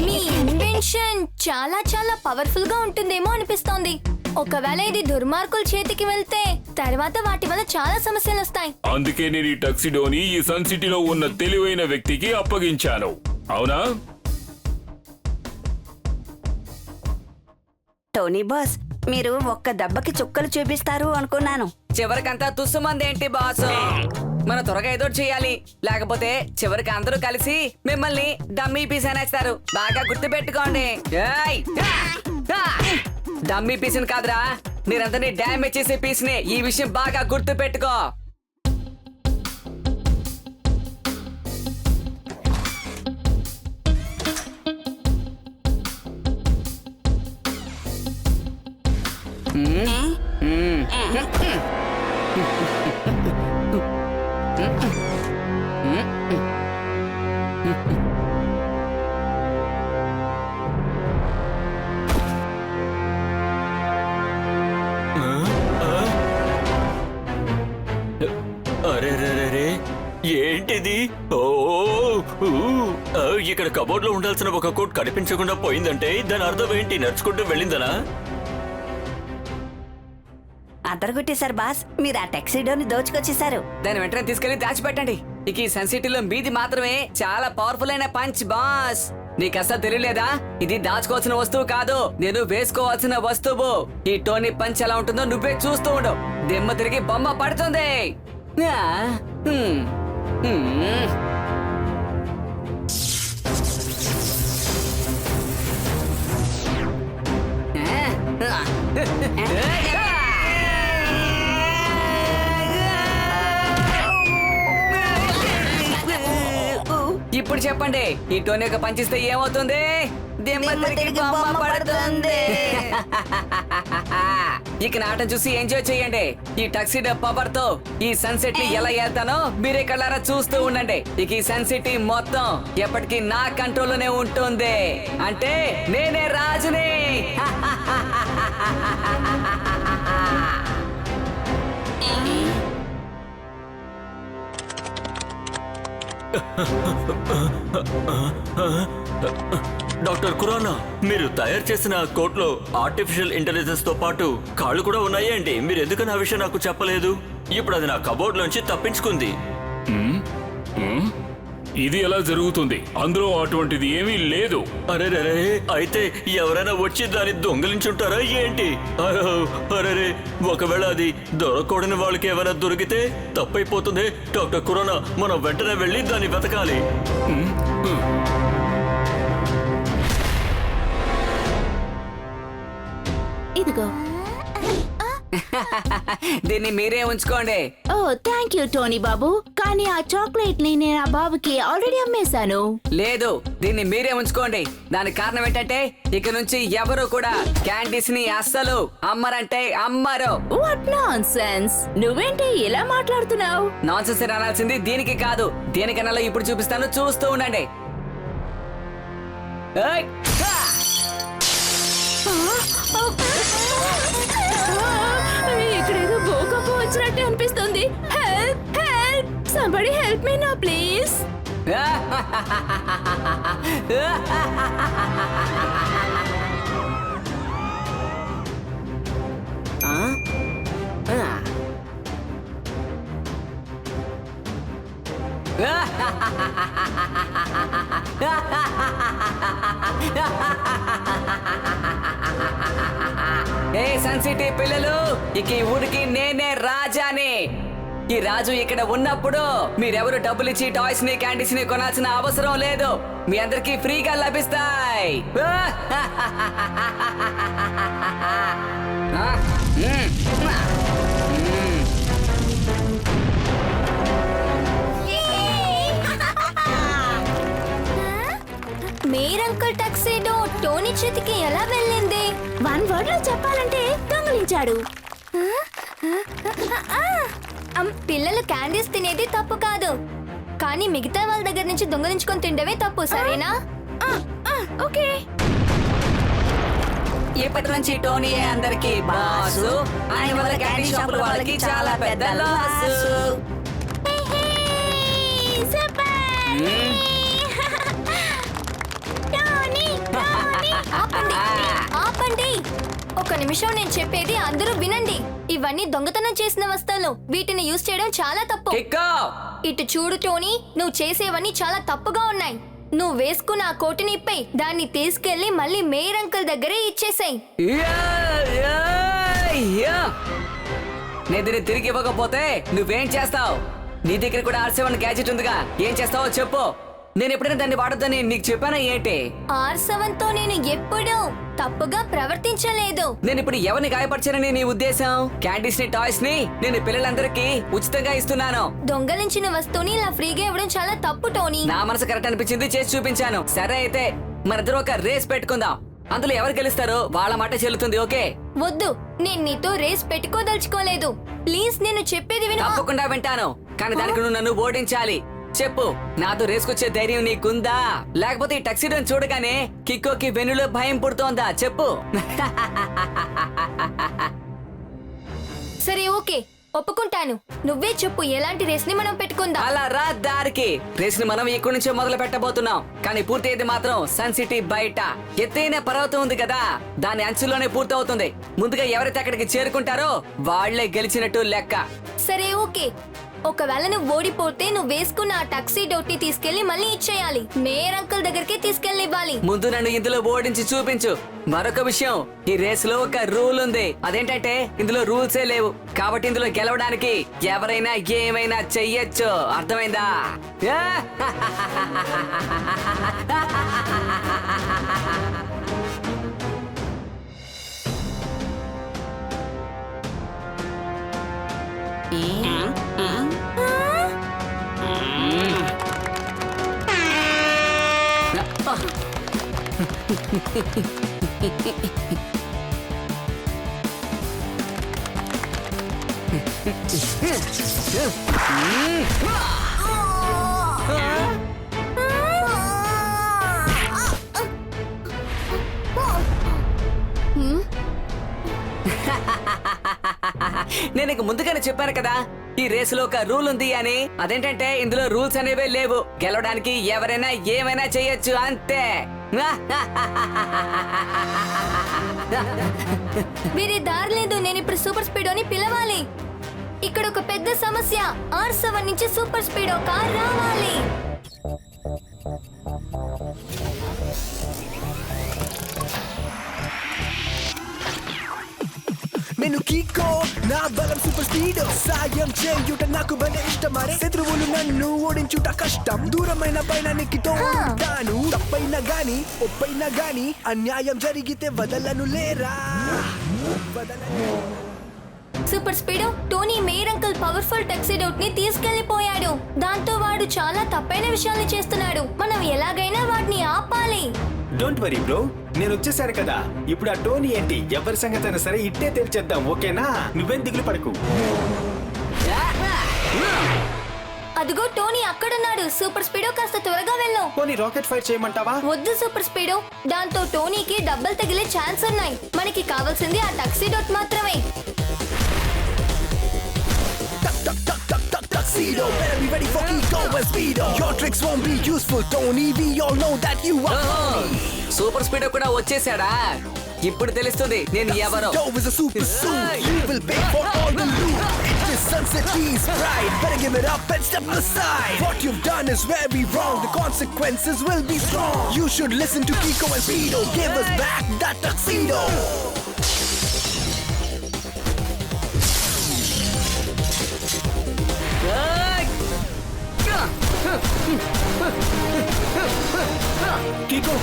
Speaker 1: మీ ఇన్వెన్షన్ చాలా చాలా పవర్ఫుల్ గా ఉంటుందేమో అనిపిస్తోంది. ఒకవేళ ఇది దుర్మార్గుల చేతికి వెళ్తే తర్వాత వాటి వల్ల చాలా సమస్యలు వస్తాయి.
Speaker 10: అందుకే నేను ఈ టక్సిడోని ఈ సన్ సిటీలో ఉన్న తెలివైన వ్యక్తికి అప్పగించాను. అవునా?
Speaker 3: టోనీ బాస్, మీరు ఒక్క దెబ్బకి చుక్కలు చూపిస్తారు అనుకున్నాను.
Speaker 7: చివరికంతా తుస్సుమంది ఏంటి బాస్? మన త్వరగా ఏదో చేయాలి, లేకపోతే చివరికి అందరూ కలిసి మిమ్మల్ని డమ్మీ పీస్ అనేస్తారు. బాగా గుర్తు పెట్టుకోండి. డమ్మీ పీస్ కాదురా, మీరందరినీ డ్యామేజ్ చేసే పీస్ ని. ఈ విషయం బాగా గుర్తు పెట్టుకో.
Speaker 11: అరే ఏంటిది? ఇక్కడ కబోర్డ్ లో ఉండాల్సిన ఒక కోట్ కనిపించకుండా పోయిందంటే దాని అర్థం ఏంటి? నడుచుకుంటూ వెళ్ళిందనా?
Speaker 3: అదరగొట్టేశారు బాస్, మీరు ఆ టెక్సిడోని దోచుకొచ్చేశారు.
Speaker 7: దాని వెంటనే తీసుకెళ్లి దాచిపెట్టండి. ఇక ఈ సన్ సిటీలో మీది మాత్రమే చాలా పవర్ఫుల్ అయిన పంచ్ బాస్. నీకు అసలు తెలియలేదా? ఇది దాచుకోవాల్సిన వస్తువు కాదు, నేను వేసుకోవాల్సిన వస్తువు. ఈ టోనీ పంచ్ ఎలా ఉంటుందో నువ్వే చూస్తూ ఉండు. దిమ్మ తిరిగి బొమ్మ పడుతుంది. ఇప్పుడు చెప్పండి, ఈ టోనీ యొక్క పంచిస్తే ఏమవుతుంది? దిమ్మ తిరిగి బొమ్మ పడుతుంది. ఇక నాటం చూసి ఎంజాయ్ చేయండి. ఈ టక్సిడో పవర్ తో ఈ సన్సెట్ ని ఎలా వెళ్తానో మీరే కళ్ళారా చూస్తూ ఉండండి. ఇక ఈ సన్ సిటీ మొత్తం ఎప్పటికీ నా కంట్రోల్లోనే ఉంటుంది. అంటే నేనే రాజుని.
Speaker 11: డాక్టర్ ఖురానా, మీరు తయారు చేసిన కోట్లో ఆర్టిఫిషియల్ ఇంటెలిజెన్స్ తో పాటు కాళ్ళు కూడా ఉన్నాయే అండి. మీరు ఎందుకు నా విషయం నాకు చెప్పలేదు? ఇప్పుడు అది నా కబోర్డ్ లోంచి తప్పించుకుంది.
Speaker 10: ఇది ఎలా జరుగుతుంది? అందులో అటువంటిది ఏమీ లేదు.
Speaker 11: అరే అయితే ఎవరైనా వచ్చి దాన్ని దొంగలించుంటారా ఏంటి? అరే ఒకవేళ అది దొరకకూడని వాళ్ళకి ఏమైనా దొరికితే తప్పైపోతుంది. డాక్టర్ ఖురానా, మనం వెంటనే వెళ్ళి దాన్ని వెతకాలి.
Speaker 3: ఇదిగో.
Speaker 7: దీన్ని మీరే ఉంచుకోండి.
Speaker 3: ఓ థ్యాంక్ యూ టోనీ బాబు, కానీ ఆ చాక్లెట్ ని నేను ఆ బాబుకి ఆల్రెడీ అమ్మేశాను.
Speaker 7: లేదు, దీన్ని మీరే ఉంచుకోండి. దానికి కారణం ఏంటంటే ఇక నుంచి ఎవరు కూడా క్యాండీస్ ని అస్సలు అమ్మరంటే అమ్మరు.
Speaker 3: What nonsense! నువ్వేంటి ఇలా మాట్లాడుతున్నావు?
Speaker 7: నాన్సెన్స్ అనాల్సింది దీనికి కాదు, దేనికన్నా ఇప్పుడు చూపిస్తాను, చూస్తూ ఉండండి. ఏయ్!
Speaker 3: ఇక్కడేదో భూకంపం వచ్చినట్టు అనిపిస్తుంది. Help help, somebody help me నా ప్లీజ్.
Speaker 7: ఏ సన్ సిటీ పిల్లలు, ఇక ఈ ఊరికి నేనే రాజాని. ఈ రాజు ఇక్కడ ఉన్నప్పుడు మీరెవరు డబ్బులిచ్చి టాయ్స్ ని క్యాండీస్ ని కొనాల్సిన అవసరం లేదు. మీ అందరికి ఫ్రీగా లభిస్తాయి.
Speaker 1: మేర్ అంకుల్ టక్సీడో టోనీ చేతికి ఎలా వెళ్ళింది?
Speaker 3: వన్ వర్డ్ లో చెప్పాలంటే దొంగిలించాడు.
Speaker 1: పిల్లలు క్యాండీస్ తినేది తప్పు కాదు, కానీ మిగతా వాళ్ళ దగ్గర నుంచి దొంగలించుకొని తినడమే తప్పు, సరేనా?
Speaker 3: ఓకే.
Speaker 7: ఇప్పటి నుంచి టోనీ అందరికి బాసు. ఆయన వల్ల క్యాండీ షాపుల వాళ్ళకి చాలా పెద్ద లాసు.
Speaker 1: ఆపండి, ఆపండి. ఒక నిమిషం, నేను చెప్పేది అందరూ వినండి. ఇవన్నీ దొంగతనం చేసిన వస్తువులు, వీటిని యూజ్ చేయడం చాలా తప్పు. ఇటు చూడు టోనీ, నువ్వు చేసేవన్నీ చాలా తప్పుగా ఉన్నాయి. నువ్వు వేసుకున్న ఆ కోటుని ఇప్పై దాన్ని తీసుకెళ్లి మళ్ళీ మేయర్ అంకుల్ దగ్గరే ఇచ్చేసాయి.
Speaker 7: నేను దీన్ని తిరిగి ఇవ్వకపోతే నువ్వేం చేస్తావు? నీ దగ్గర కూడా R7 గ్యాజెట్ ఉందిగా, ఏం చేస్తావో చెప్పు. నేను ఎప్పుడైనా దాన్ని వాడొద్దని నీకు చెప్పానా ఏంటి?
Speaker 1: R7 తో నేను ఎప్పుడూ తప్పుగా ప్రవర్తించలేదు.
Speaker 7: నేను ఇప్పుడు ఎవరిని గాయపరచానని నీ ఉద్దేశం? క్యాండీస్ ని టాయ్స్ ని నేను పిల్లలందరికీ ఉచితంగా ఇస్తున్నాను.
Speaker 1: దొంగలించిన వస్తువుని ఇలా ఫ్రీగా ఇవ్వడం చాలా తప్పు టోనీ.
Speaker 7: నా మనసు కరెక్ట్ అనిపించింది, చేసి చూపించాను. సరే అయితే మనిద్దరం ఒక రేస్ పెట్టుకుందాం. అందులో ఎవరు గెలుస్తారో వాళ్ళ మాట చెల్లుతుంది. ఓకే?
Speaker 1: వద్దు, నేను నీతో రేస్ పెట్టుకోదలుచుకోలేదు. ప్లీజ్, నేను చెప్పేది విను.
Speaker 7: తప్పకుండా వింటాను, కానీ దానికి నువ్వు నన్ను ఓడించాలి. చెప్పు, నాతో రేసుకొచ్చే ధైర్యం నీకుందా? లేకపోతే ఈ టక్సీడోని చూడగానే కిక్కోకి వెన్నులో భయం పుడుతోందా? చెప్పు.
Speaker 1: సరే, ఓకే, ఒప్పుకుంటాను. నువ్వే చెప్పు, ఎలాంటి రేస్ ని మనం పెట్టుకుందాం.
Speaker 7: అలా రా దారికి. రేస్ ని మనం ఇక్కడి నుంచే మొదలు పెట్టబోతున్నాం, కానీ పూర్తయ్యేది మాత్రం సన్ సిటీ బయట. ఎత్తైన పర్వతం ఉంది కదా, దాని అంచులోనే పూర్తవుతుంది. ముందుగా ఎవరైతే అక్కడికి చేరుకుంటారో వాళ్లే గెలిచినట్టు లెక్క.
Speaker 1: సరే, ఓకే. ఒకవేళ నువ్వు ఓడిపోతే నువ్వు వేసుకున్న ఆ టక్సీ డోట్ని తీసుకెళ్లి మళ్ళీ ఇచ్చేయాలి. మేయర్ అంకుల్ దగ్గరికి తీసుకెళ్లి ఇవ్వాలి.
Speaker 7: ముందు నన్ను ఇందులో ఓడించి చూపించు. మరొక విషయం, ఈ రేస్ లో ఒక రూల్ ఉంది. అదేంటంటే ఇందులో రూల్సే లేవు, కాబట్టి ఇందులో గెలవడానికి ఎవరైనా ఏమైనా చెయ్యొచ్చు. అర్థమైందా? నేను ఇక ముందుగానే చెప్పాను కదా, ఈ రేసులో ఒక రూల్ ఉంది అని. అదేంటంటే ఇందులో రూల్స్ అనేవే లేవు. గెలవడానికి ఎవరైనా ఏమైనా చేయొచ్చు, అంతే.
Speaker 1: వేరే దారి లేదు. నేను ఇప్పుడు సూపర్ స్పీడోని పిలవాలి. ఇక్కడ ఒక పెద్ద సమస్య. R7 నుంచి సూపర్ స్పీడో కార్ రావాలి.
Speaker 12: నేను కిక్కో, నా బలం సూపర్ స్పీడ్. సాయం చేయుట నాకు భలే ఇష్టం. మరే శత్రువులు నన్ను ఓడించుట కష్టం. దూరమైన పైనానికి తోడుతాను. తప్పైనా గాని ఒప్పైనా గాని అన్యాయం జరిగితే వదలను లేరా.
Speaker 1: Super Speedo, Tony Mayor uncle powerful tuxedo ని తీసుకెళ్లిపోయాడు. దాంతో వాడు చాలా తప్పైన విషయాలు చేస్తున్నాడు. మనం ఎలాగైనా వాడిని ఆపాలి.
Speaker 2: డోంట్ వరీ బ్రో, నేను వచ్చేసాను కదా. ఇప్పుడు ఆ టోనీ ఏంటి, ఎవరి సంగతి అయినా సరే ఇట్టే తెలిచేద్దాం, ఓకేనా? నువ్వేం దిగులు పడకు.
Speaker 1: అదిగో టోనీ అక్కడున్నాడు. సూపర్ స్పీడో, కాస్త త్వరగా వెళ్ళు.
Speaker 2: పోనీ రాకెట్ ఫైర్ చేయమంటావా?
Speaker 1: వద్దు సూపర్ స్పీడో, దాంతో టోనీకి డబ్బులు తగిలే ఛాన్స్ ఉన్నాయి. మనకి కావాల్సింది ఆ టక్సీడోట్ మాత్రమే.
Speaker 12: tuxedo. Better be ready for Kiko and Speedo. Your tricks won't be useful, Tony. We all know that you are phony.
Speaker 7: Super speed కూడా వచ్చేసాడా? ఇప్పుడు తెలుస్తుంది నేను ఎవరో.
Speaker 12: Dove is a super suit. You will pay for all the loot. It's the Sunset Beast pride. Better give it up and step aside. What you've done is very wrong. The consequences will be strong. You should listen to Kiko and Speedo. Give us back that tuxedo.
Speaker 2: Kicko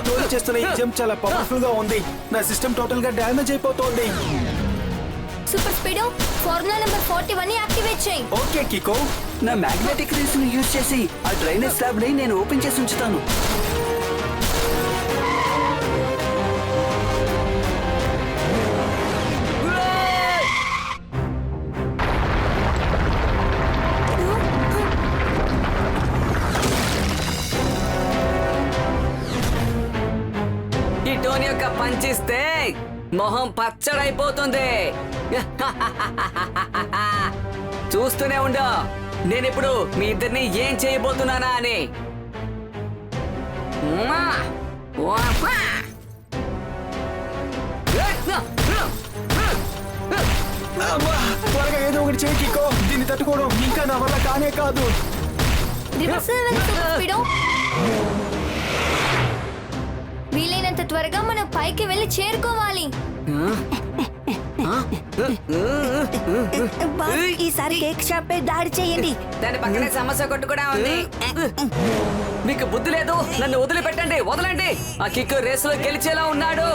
Speaker 2: Tony చేస్తున్న ఈ jump చాలా powerful గా ఉంది. నా system total గా damage అయిపోతోంది.
Speaker 1: Super Speedo formula number 41 ని activate చేయి.
Speaker 2: Okay Kicko.
Speaker 9: నా మ్యాగ్నెటిక్ రేస్ ని యూజ్ చేసి ఆ డ్రైనేజ్ స్లాబ్ ని నేను ఓపెన్ చేసి ఉంచుతాను.
Speaker 7: ఈ టోనీ యొక్క పంచిస్తే మొహం పచ్చడైపోతుంది. చూస్తూనే ఉండు నేనిప్పుడు మీ ఇద్దరిని ఏం చేయబోతున్నానా అని.
Speaker 2: త్వరగా ఏదో ఒకటి చేయి కికో. దీన్ని తట్టుకోవడం ఇంకా నా వల్ల కానే కాదు.
Speaker 1: రివర్సల్ వెళ్ళు సూపర్ స్పీడో. వీలైనంత త్వరగా మనం పైకి వెళ్ళి చేరుకోవాలి.
Speaker 3: ఈసారి కేక్ షాప్ పై దాడి చేయండి.
Speaker 7: దాని పక్కనే సమస్య కొట్టు కూడా ఉంది. మీకు బుద్ధి లేదు, నన్ను వదిలిపెట్టండి, వదలండి. ఆ కిక్ రేసులో గెలిచేలా ఉన్నాడు.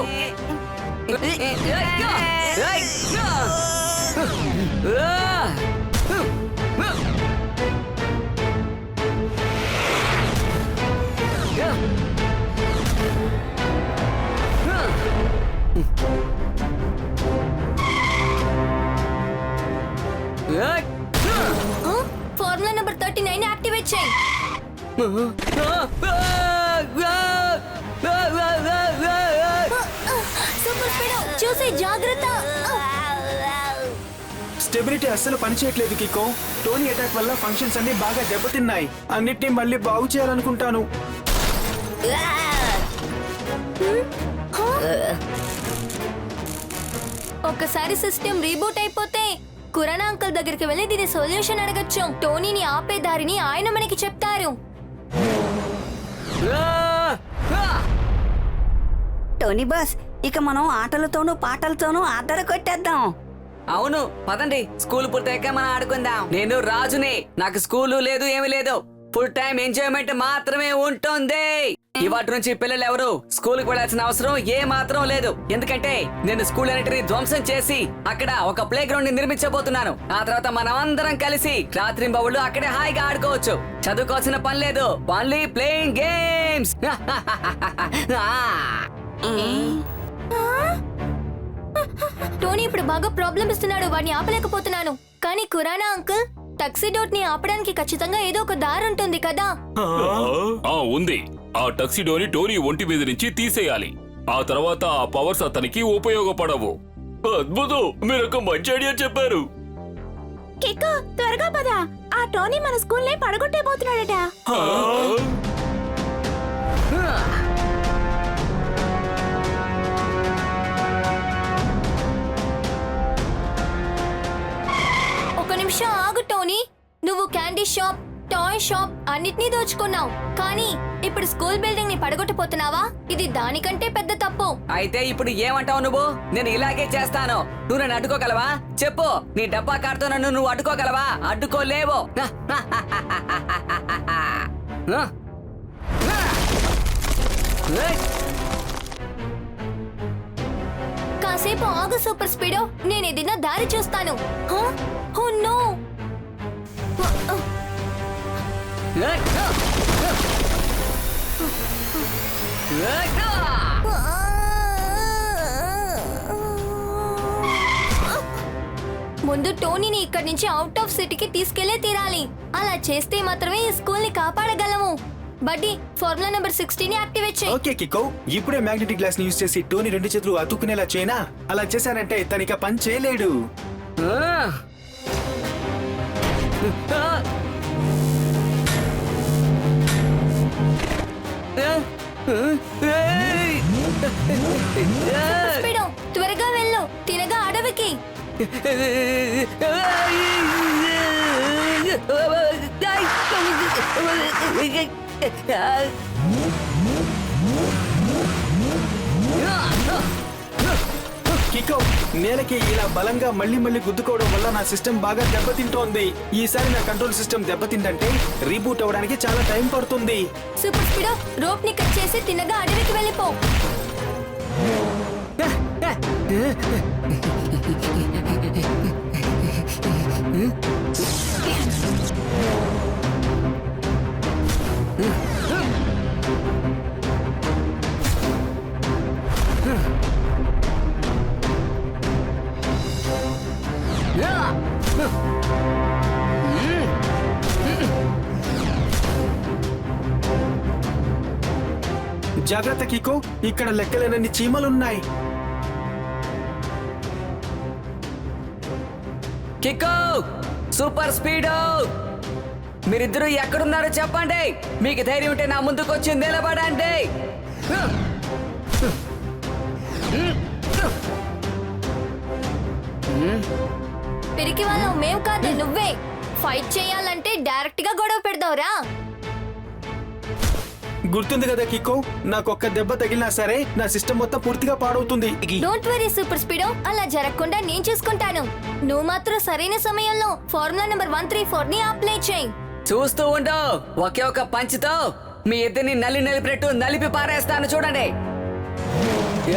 Speaker 1: ఫార్ములా నెంబర్ 39 యాక్టివేట్ చేయి. సూపర్ స్పీడో చూసి జాగ్రత్త.
Speaker 2: స్టెబిలిటీ అస్సలు పనిచేయట్లేదు కికో. టోనీ అటాక్ వల్ల ఫంక్షన్స్ అన్ని బాగా దెబ్బతిన్నాయి. అన్నిటినీ మళ్ళీ బాగు చేయాలనుకుంటాను.
Speaker 1: ఒక్కసారి సిస్టమ్ రీబూట్ అయిపోతే కురానా అంకుల్ దగ్గరికి వెళ్ళి దీని సొల్యూషన్ అడగచ్చు. టోనీని ఆపే దారిని ఆయన మనకి చెప్తారు.
Speaker 3: టోనీ బాస్, ఇక మనం ఆటలతోనూ పాటలతోనూ ఆదర కొట్టేద్దాం.
Speaker 7: అవును పదండి, స్కూల్ పూర్తయ్యాక మనం ఆడుకుందాం. నేను రాజుని, నాకు స్కూలు లేదు ఏమీ లేదు, ఫుల్ టైం ఎంజాయ్మెంట్ మాత్రమే ఉంటుంది. ఇవాటి నుంచి పిల్లలు ఎవరు స్కూల్ కి వెళ్లాల్సిన అవసరం ఏ మాత్రం లేదు. ఎందుకంటే నేను స్కూల్ అన్నిటిని ధ్వంసం చేసి అక్కడ ఒక ప్లే గ్రౌండ్ ని నిర్మించబోతున్నాను. ఆ తర్వాత మనం అందరం కలిసి రాత్రింబవళ్ళు అక్కడే హాయిగా ఆడుకోవచ్చు. చదువుకోవాల్సిన పని లేదు, ఓన్లీ ప్లేయింగ్ గేమ్స్.
Speaker 1: టోనీ ఇప్పుడు బాగా ప్రాబ్లం ఇస్తున్నాడు, వాడిని ఆపలేకపోతున్నాను. కానీ కురానా అంకుల్, టక్సీడోట్ ని ఆపడానికి ఖచ్చితంగా ఏదో ఒక దారి ఉంటుంది కదా.
Speaker 10: ఉంది. ఆ టక్సిడోని టోనీ ఒంటి మీద నుంచి తీసేయాలి. ఆ తర్వాత ఆ పవర్స్ అతనికి ఉపయోగపడవు.
Speaker 11: అద్భుతం, మీరు ఒక మంచి ఐడియా చెప్పారు.
Speaker 3: కిక్కు త్వరగా పద, ఆ టోనీ మన స్కూల్ ని పడగొట్టేపోతున్నాడట.
Speaker 1: ఒక నిమిషం ఆగు టోనీ. నువ్వు క్యాండీ షాప్, టాయ్ షాప్ అన్నిటినీ దోచుకున్నావు, కానీ ఇప్పుడు స్కూల్ బిల్డింగ్ ని పడగొట్టపోతున్నావా? ఇది దానికంటే పెద్ద తప్పు.
Speaker 7: అయితే ఇప్పుడు ఏమంటావు నువ్వు? నేను ఇలాగే చేస్తాను. నువ్వు నన్ను అడ్డుకోగలవా? చెప్పు, నీ డబ్బా కార్తో నన్ను నువ్వు అడ్డుకోగలవా? అడ్డుకోలేవు.
Speaker 1: కాసేపు ఆగు సూపర్ స్పీడో, నేను ఏదైనా దారి చూస్తాను. Oh no! ముందు టోనీని ఇక్కడి నుంచి అవుట్ ఆఫ్ సిటీకి తీసుకెళ్లే తీరాలి. అలా చేస్తే మాత్రమే ఈ స్కూల్ ని కాపాడగలము. బడ్డీ, ఫార్ములా నెంబర్ 60 ని యాక్టివేట్ చేయి.
Speaker 2: ఓకే కికో, ఇప్పుడే మ్యాగ్నెటిక్ గ్లాస్ ని యూజ్ చేసి టోనీ రెండు చేతులు అతుక్కునేలా చేయనా? అలా చేశానంటే తనిక పని చేయలేడు.
Speaker 1: స్పీడో త్వరగా వెళ్ళు తినగా అడవికి.
Speaker 12: కికో, నేలకి ఇలా బలంగా మళ్ళీ మళ్ళీ గుద్దుకోవడం వల్ల నా సిస్టమ్ బాగా దెబ్బతింటోంది. ఈసారి నా కంట్రోల్ సిస్టమ్ దెబ్బతిందంటే రీబూట్ అవ్వడానికి చాలా టైం పడుతుంది.
Speaker 1: సూపర్ స్పీడో రోప్ ని కట్ చేసి తినగా అడవికి వెళ్ళిపో.
Speaker 12: జాగ్రత్త కికో, ఇక్కడ లెక్కలేనన్ని చీమలున్నాయి.
Speaker 7: కిక్కో, సూపర్ స్పీడో, మీరిద్దరూ ఎక్కడున్నారో చెప్పండి. మీకు ధైర్యం ఉంటే నా ముందుకు వచ్చి నిలబడండి.
Speaker 1: పిరికి వాళ్ళం మేం కాదు నువ్వే. ఫైట్ చేయాలంటే డైరెక్ట్ గా గొడవ పెడదావురా.
Speaker 12: గుర్తుంది కదా కికో, నాకు ఒక్క దెబ్బ తగిలినా సరే నా సిస్టమ్ మొత్తం పూర్తిగా పాడవుతుంది.
Speaker 1: డోంట్ వరీ సూపర్ స్పీడో, అలా జరగకుండా నేను చూసుకుంటాను. నువ్వు మాత్రం సరైన సమయంలో ఫార్ములా నెంబర్ 134 ని అప్లై చేయి.
Speaker 7: చూస్తూ ఉండు, ఒకే ఒక పంచ్తో మీ ఇద్దరిని నలిపినట్టు నలిపి పారేస్తాను చూడండి.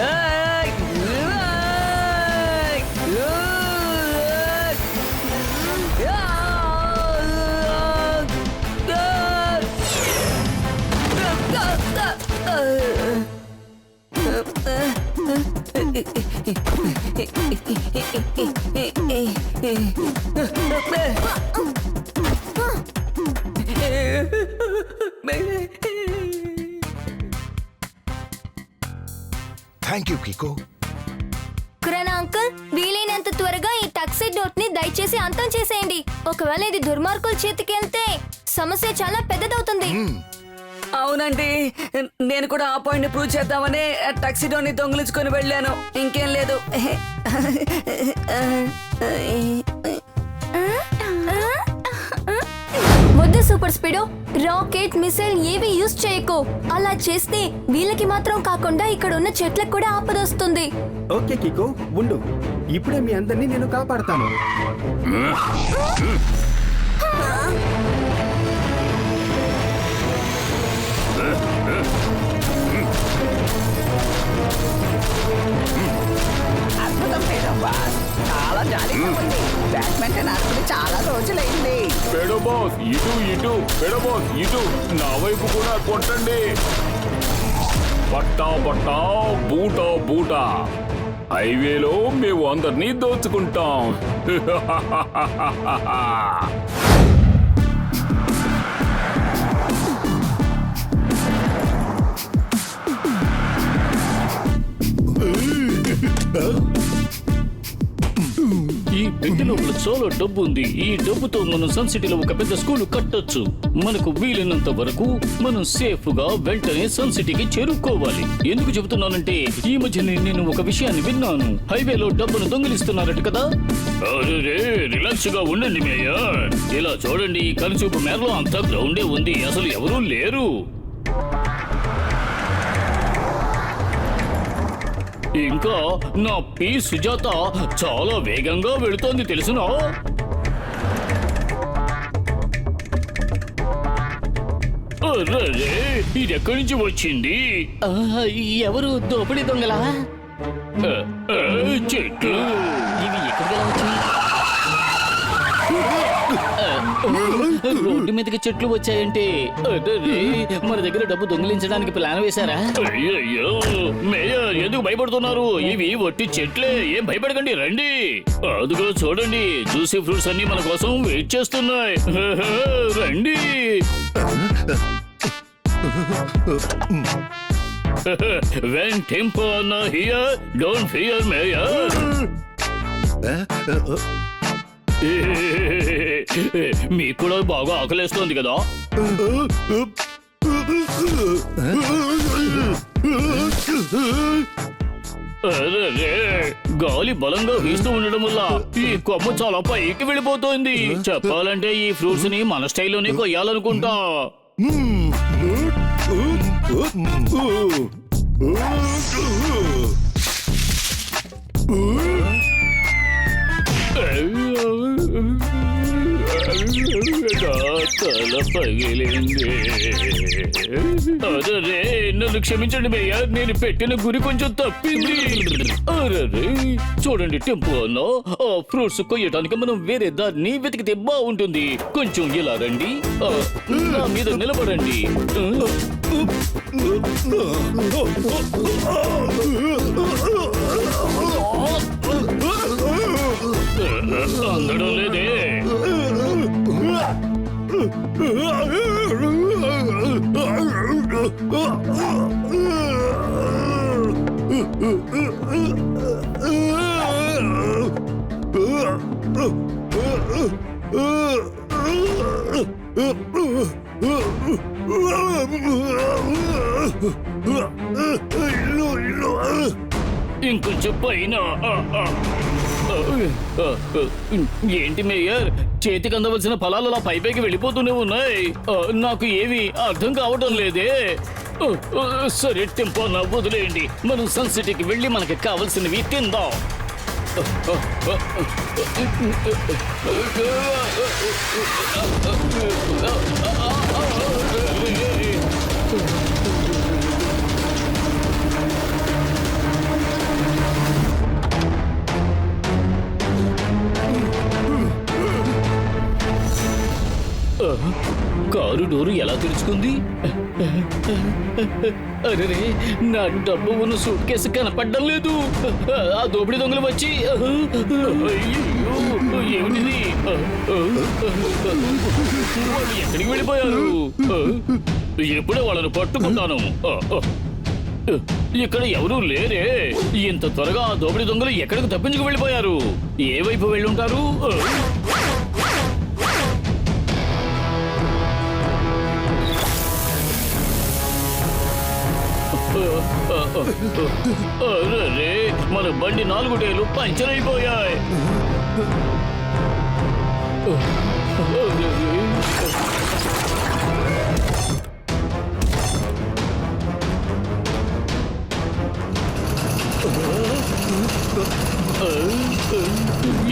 Speaker 7: ఏయ్!
Speaker 13: Thank you Kicko.
Speaker 1: Khurana uncle, వీలైనంత త్వరగా ఈ టాక్సీ డోట్ ని దయచేసి అంతం చేసేయండి. ఒకవేళ ఇది దుర్మార్గుల చేతికి వెళ్తే సమస్య చాలా పెద్దదవుతుంది.
Speaker 7: అవునండి, నేను కూడా ఆ పాయింట్ ప్రూవ్ చేద్దామని టాక్సీడోని దొంగిలించుకొని వెళ్ళాను. ఇంకేం లేదు.
Speaker 1: వద్దు సూపర్ స్పీడో, రాకెట్ మిసైల్ ఏవి యూజ్ చేయకు. అలా చేస్తే వీళ్ళకి మాత్రం కాకుండా ఇక్కడ ఉన్న చెట్లకు కూడా ఆపదొస్తుంది.
Speaker 12: ఓకే కికో, ఉండు, ఇప్పుడే మీ అందరినీ నేను కాపాడతాను.
Speaker 9: అద్భుతం బాస్, చాలా జాలీగా ఉంది. బ్యాడ్మింటన్ ఆడుకుని చాలా రోజులైంది.
Speaker 10: పెడో బాస్ ఇటు ఇటు, పెడో బాస్ ఇటు, నా వైపు కూడా కొట్టండి. పట్టా పట్టా, బూటా బూటా, హైవేలో మేము అందరినీ దోచుకుంటాం.
Speaker 6: ఈ పెట్టె లోపల చాలా డబ్బు ఉంది. ఈ డబ్బుతో మనం సన్ సిటీలో ఒక పెద్ద స్కూల్ కట్టొచ్చు. మనకు వీలైనంత వరకు మనం సేఫ్ గా వెంటనే సన్ సిటీకి చేరుకోవాలి. ఎందుకు చెబుతున్నానంటే ఈ మధ్య నేను ఒక విషయాన్ని విన్నాను. హైవేలో డబ్బును దొంగిలిస్తున్నారట కదా. అరే రిలాక్స్ గా ఉండండి మేయర్. ఇలా చూడండి, ఈ కనుచూపు మేరలో అంతా గ్రౌండే ఉంది, అసలు ఎవరూ లేరు. ఇంకా నా పి సుజాత చాలా వేగంగా వెళుతోంది తెలుసునా? అరే ఇది ఎక్కడి నుంచి వచ్చింది?
Speaker 8: ఎవరు దోపిడీ దొంగలా?
Speaker 6: చెట్లు
Speaker 8: ఇవి ఎక్కడికి వచ్చాయి? రోడ్డు మీదకి చెట్లు వచ్చాయంటే మన దగ్గర డబ్బు దొంగిలించడానికి ప్లాన్ వేశారా?
Speaker 6: అయ్యయ్యో మేయర్, ఎందుకు భయపడుతున్నారు? ఇవి వట్టి చెట్లే, ఏం భయపడకండి, రండి. అదిగో చూడండి, జ్యూసీ ఫ్రూట్స్ అన్ని మన కోసం వెయిట్ చేస్తున్నాయి. రండి. When temper na here, don't fear mayor.
Speaker 8: మీకు కూడా బాగా ఆకలేస్తోంది కదా? అరే, గాలి బలంగా వీస్తూ ఉండడం వల్ల ఈ కొమ్మ చాలా పైకి వెళ్ళిపోతోంది. చెప్పాలంటే ఈ ఫ్రూట్స్ ని మన స్టైల్లోనే కొయ్యాలనుకుంటా. తల పగిలింది. అరే, నన్ను క్షమించండి భయ్యా, నేను పెట్టిన గురి కొంచెం తప్పింది. అరే, చూడండి టెంపు అన్న, ఆ ఫ్రూట్స్ కొయ్యటానికి మనం వేరే దాన్ని వెతికితే బాగుంటుంది. కొంచెం ఇలా రండి, నా మీద నిలబడండి. అందడం లేదే. ఇంకొంచెం పైన. ఏంటి మేయర్, చేతికి అందవలసిన ఫలాలు అలా పైపైకి వెళ్ళిపోతూనే ఉన్నాయి. నాకు ఏవి అర్థం కావడం లేదే. సరే టెంపో, నా వదిలేయండి. మనం సన్ సిటీకి వెళ్ళి మనకి కావలసినవి తిందాం. కారు డోరు ఎలా తెరుచుకుంది? అరే, నా డబ్బు ఉన్న సూట్ కేసు కనపడ్డం లేదు. ఆ దోపిడీ దొంగలు వచ్చి ఏమిటిది? వాళ్ళు ఎక్కడికి వెళ్ళిపోయారు? ఎప్పుడే వాళ్ళను పట్టుకుంటాను. ఇక్కడ ఎవరూ లేరే. ఇంత త్వరగా ఆ దోపిడీ దొంగలు ఎక్కడికి తప్పించుకు వెళ్ళిపోయారు? ఏ వైపు వెళ్ళుంటారు? అరే, మన బండి 4 టైర్లు పంచర్ అయిపోయాయి.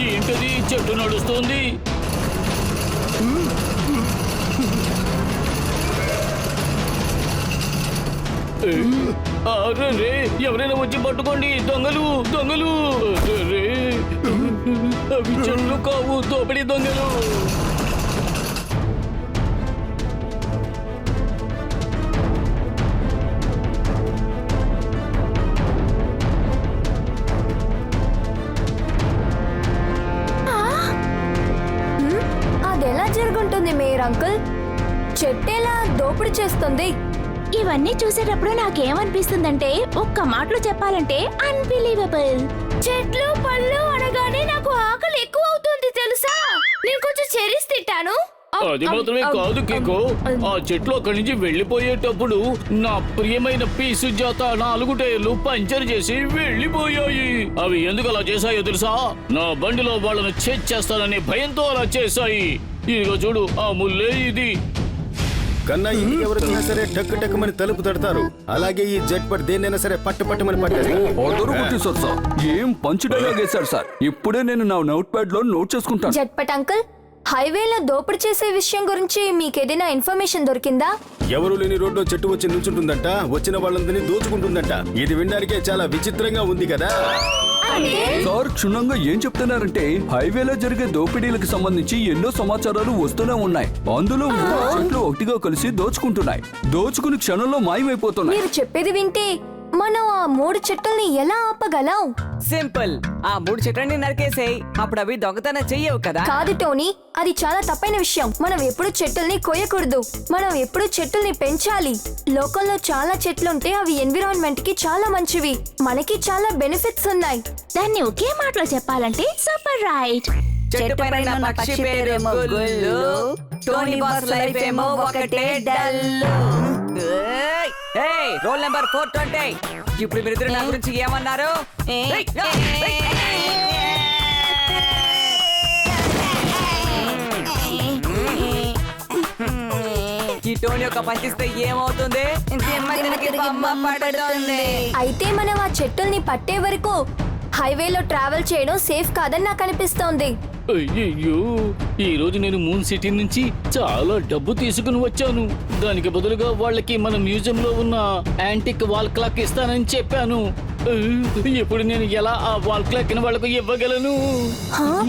Speaker 8: ఏంటది చెట్టు నడుస్తోంది? అరే, ఎవరైనా వచ్చి పట్టుకోండి. దొంగలు దొంగలు. అరే, అవి చెట్లు కావు, దోపిడీ దొంగలు.
Speaker 1: అదెలా జరుగుంటుంది మేయర్ అంకుల్? చెట్టేలా దోపిడీ చేస్తుంది?
Speaker 3: ఇవన్నీ చూసేటప్పుడు నాకేమనిపిస్తుందంటే, ఒక్క మాటలో చెప్పాలంటే అన్బిలీవబుల్.
Speaker 1: చెట్లు పళ్ళు అనగానే నాకు ఆకలి ఎక్కువ అవుతుంది తెలుసా? నేను కొంచెం చెరీస్ తింటాను.
Speaker 8: అది మాత్రమే కాదు కేకో, ఆ చెట్లు అక్కడి నుంచి వెళ్ళిపోయేటప్పుడు నా ప్రియమైన పి సుజాత 4 టైర్లు పంచర్ చేసి వెళ్ళిపోయాయి. అవి ఎందుకు అలా చేశాయో తెలుసా? నా బండిలో వాళ్ళను చేస్తాననే భయంతో అలా చేశాయి. ఇదిగో చూడు, ఆ ముల్లే ఇది.
Speaker 4: కన్నా ఇంటికి ఎవరికైనా సరే టక్కు టక్కుమని తలుపు తడతారు. అలాగే ఈ జట్పట్ దేన్నైనా సరే పట్టుమని పట్టేస్తారు.
Speaker 5: ఏం పంచ్ డైలాగ్ వేశారు సార్? ఇప్పుడే నేను నా నోట్ ప్యాడ్ లో నోట్ చేసుకుంటాను.
Speaker 1: జట్పట్ అంకుల్, హైవేలో దోపిడీ చేసే విషయం గురించి మీకేదైనా ఇన్ఫర్మేషన్ దొరికిందా?
Speaker 4: ఎవరు లేని రోడ్లో చెట్టు వచ్చి నిల్చుంటుందంట, వచ్చిన వాళ్ళందరినీ దోచుకుంటుందంట. ఇది వినడానికే చాలా విచిత్రంగా ఉంది కదా.
Speaker 5: సార్ క్షుణ్ణంగా ఏం చెప్తున్నారంటే, హైవేలో జరిగే దోపిడీలకు సంబంధించి ఎన్నో సమాచారాలు వస్తూనే ఉన్నాయి. అందులో 3 చెట్లు ఒకటిగా కలిసి దోచుకుంటున్నాయి. దోచుకుని క్షణంలో మాయమైపోతున్నాయి.
Speaker 1: మీరు చెప్పేది వింటే మనం ఆ 3 చెట్టుల్ని ఎలా ఆపగలం?
Speaker 7: సింపుల్, ఆ 3 చెట్లని నరికేసేయ్. అప్పుడు అవి దొంగతనం చెయ్యవు కదా.
Speaker 1: కాదు టోనీ, అది చాలా తప్పైన విషయం. మనం ఎప్పుడు చెట్టుల్ని కొయ్యకూడదు. మనం ఎప్పుడు చెట్టుల్ని పెంచాలి. లోకంలో చాలా చెట్లుంటే అవి ఎన్విరాన్మెంట్ కి చాలా మంచివి. మనకి చాలా బెనిఫిట్స్ ఉన్నాయి.
Speaker 3: దాన్ని ఒకే మాటలో చెప్పాలంటే సూపర్ రైట్.
Speaker 7: చెట్టు పైన ఉన్న పక్షి పేరేమో గుల్లు, టోనీ బాస్ లైఫ్ ఏమో ఒకటే డల్లు. Roll number 420. ఇప్పుడు మీరిద్దరు నా గురించి ఏమన్నారు? ఈ టోనీ ఒక పంచిస్తే ఏమవుతుంది?
Speaker 1: అయితే మనం ఆ చెట్టుల్ని పట్టే వరకు హైవేలో ట్రావెల్ చేయడం సేఫ్ కాదని నాకు అనిపిస్తోంది.
Speaker 8: అయ్యయ్యో, ఈ రోజు నేను మూన్ సిటీ నుంచి చాలా డబ్బు తీసుకుని వచ్చాను. దానికి బదులుగా వాళ్ళకి మన మ్యూజియం లో ఉన్న యాంటిక్ వాల్ క్లాక్ ఇస్తానని చెప్పాను. ఇప్పుడు నేను ఎలా ఆ వాల్ క్లాక్ ని వాళ్ళకు ఇవ్వగలను?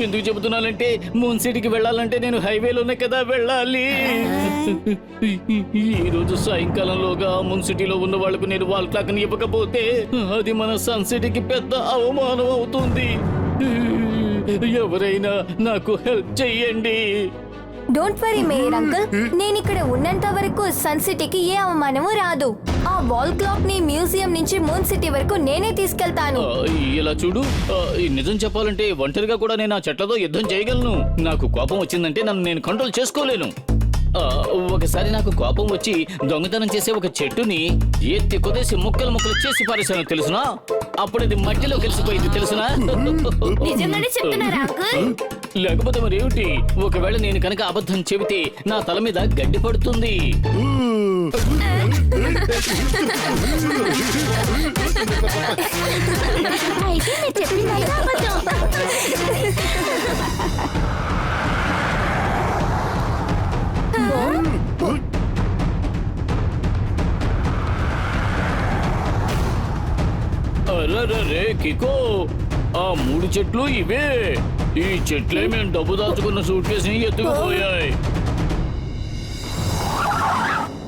Speaker 8: ఎందుకు చెబుతున్నానంటే మూన్ సిటీకి వెళ్ళాలంటే నేను హైవేలోనే కదా వెళ్ళాలి. ఈ రోజు సాయంకాలంలోగా మూన్ సిటీలో ఉన్న వాళ్ళకు నేను వాల్ క్లాక్ ని ఇవ్వకపోతే అది మన సన్ సిటీకి పెద్ద అవమానం అవుతుంది. ఎవరైనా నాకు హెల్ప్ చెయ్యండి.
Speaker 1: డోంట్ వరీ మేయర్ అంకుల్, నేను ఇక్కడ ఉన్నంత వరకు సన్ సిటీకి ఏ అవమానము రాదు. ఆ వాల్ క్లాక్ ని మ్యూజియం నుంచి మూన్ సిటీ వరకు నేనే తీసుకెళ్తాను.
Speaker 8: ఇలా చూడు, నిజం చెప్పాలంటే ఒంటరిగా కూడా నేను ఆ చెట్లతో యుద్ధం చేయగలను. నాకు కోపం వచ్చిందంటే నన్ను నేను కంట్రోల్ చేసుకోలేను. ఒకసారి నాకు కోపం వచ్చి దొంగతనం చేసే ఒక చెట్టుని ఎత్తి కొదేసి ముక్కలు ముక్కలు చేసి పారేశాను తెలుసునా? అప్పుడు అది మట్టిలో కలిసిపోయింది తెలుసునా?
Speaker 1: నిజంగానే చెప్తున్నారా అంకుల్?
Speaker 8: లేకపోతే మరి ఏమిటి? ఒకవేళ నేను కనుక అబద్ధం చెబితే నా తల మీద గడ్డి పడుతుంది.
Speaker 3: అయితే మీరు చెప్పింది అబద్ధం.
Speaker 8: అరే కికో, ఆ 3 చెట్లు ఇవే. ఈ చెట్లే మేము డబ్బు దాచుకున్న సూట్ కేసుని ఎత్తుకుపోయాయి.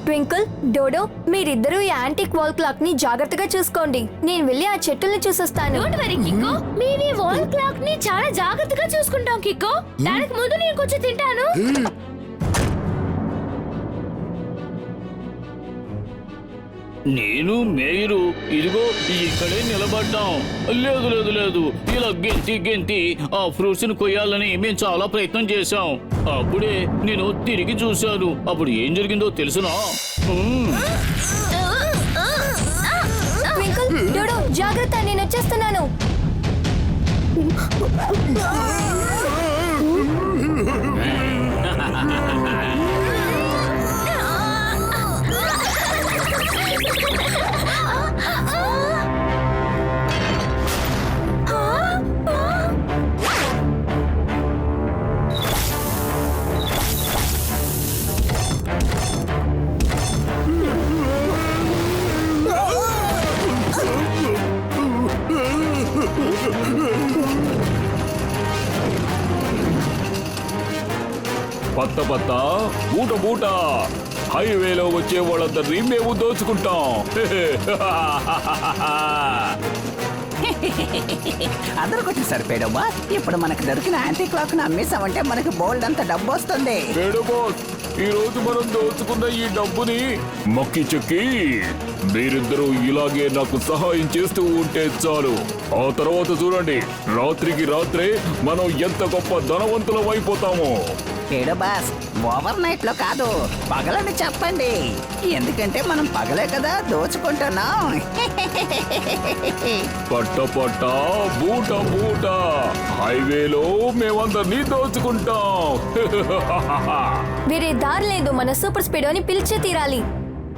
Speaker 1: ట్వింకిల్, డోడో, మీరిద్దరూ ఈ యాంటిక్ వాల్ క్లాక్ ని జాగ్రత్తగా చూసుకోండి. నేను వెళ్ళి ఆ చెట్టుల్ని చూసొస్తాను.
Speaker 3: డోంట్ వరీ కికో, మేము వాల్ క్లాక్ ని చాలా జాగ్రత్తగా చూసుకుంటాం కికో. దానికి ముందు నేను కొంచెం తింటాను.
Speaker 8: నేను మేయరు ఇదిగో ఇక్కడే నిలబడ్డాం. లేదు లేదు లేదు, ఇలా గెంతి గెంతి ఆ ఫ్రూట్స్ ని కొయ్యాలని మేము చాలా ప్రయత్నం చేశాం. అప్పుడే నేను తిరిగి చూశాను. అప్పుడు ఏం జరిగిందో తెలుసునా?
Speaker 1: ట్వింకిల్, డోడో, జాగ్రత్త, నేను వచ్చేస్తున్నాను.
Speaker 10: పత్త పత్త బూట బూట, హైవేలో వచ్చే వాళ్ళందరినీ మేము దోచుకుంటాం.
Speaker 9: అందరూ కొట్టి సరిపోయాడమ్మా. ఇప్పుడు మనకు దొరికిన యాంటీ క్లాక్ ను అమ్మేసామంటే మనకి బోల్డ్ అంత డబ్బు వస్తుంది.
Speaker 10: ఈ రోజు మనం దోచుకున్న ఈ డబ్బుని మక్కి చెక్కి మీరిద్దరూ ఇలాగే నాకు సహాయం చేస్తూ ఉంటే చాలు. ఆ తర్వాత చూడండి, రాత్రికి రాత్రే మనం ఎంత గొప్ప ధనవంతులం అయిపోతామో.
Speaker 9: ఏడో బాస్, ఓవర్ నైట్ లో కాదు, పగలని చెప్పండి. ఎందుకంటే మనం పగలే కదా దోచుకుంటున్నాం.
Speaker 10: పట్ట పట్ట బూట బూట, హైవేలో మేమందరినీ దోచుకుంటాం.
Speaker 1: వేరే దారి లేదు, మన సూపర్ స్పీడోని పిలిచే తీరాలి.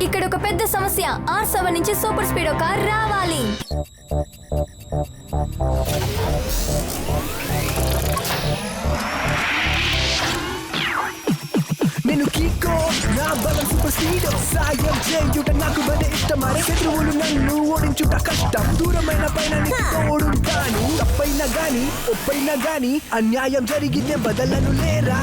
Speaker 1: ఇక్కడ ఒక పెద్ద సమస్య, R7 నుంచి సూపర్ స్పీడో కార్ రావాలి.
Speaker 12: నేను కికో, నా బలం సూపర్ స్పీడ్. సాయం చేయుట నాకు భలే ఇష్టమరే. శత్రువులు నన్ను ఓడించుట కష్టం. దూరమైన పైన ఓడుంటాను. తప్పైనా గాని ఒప్పైనా గాని అన్యాయం జరిగితే బదలను లేరా.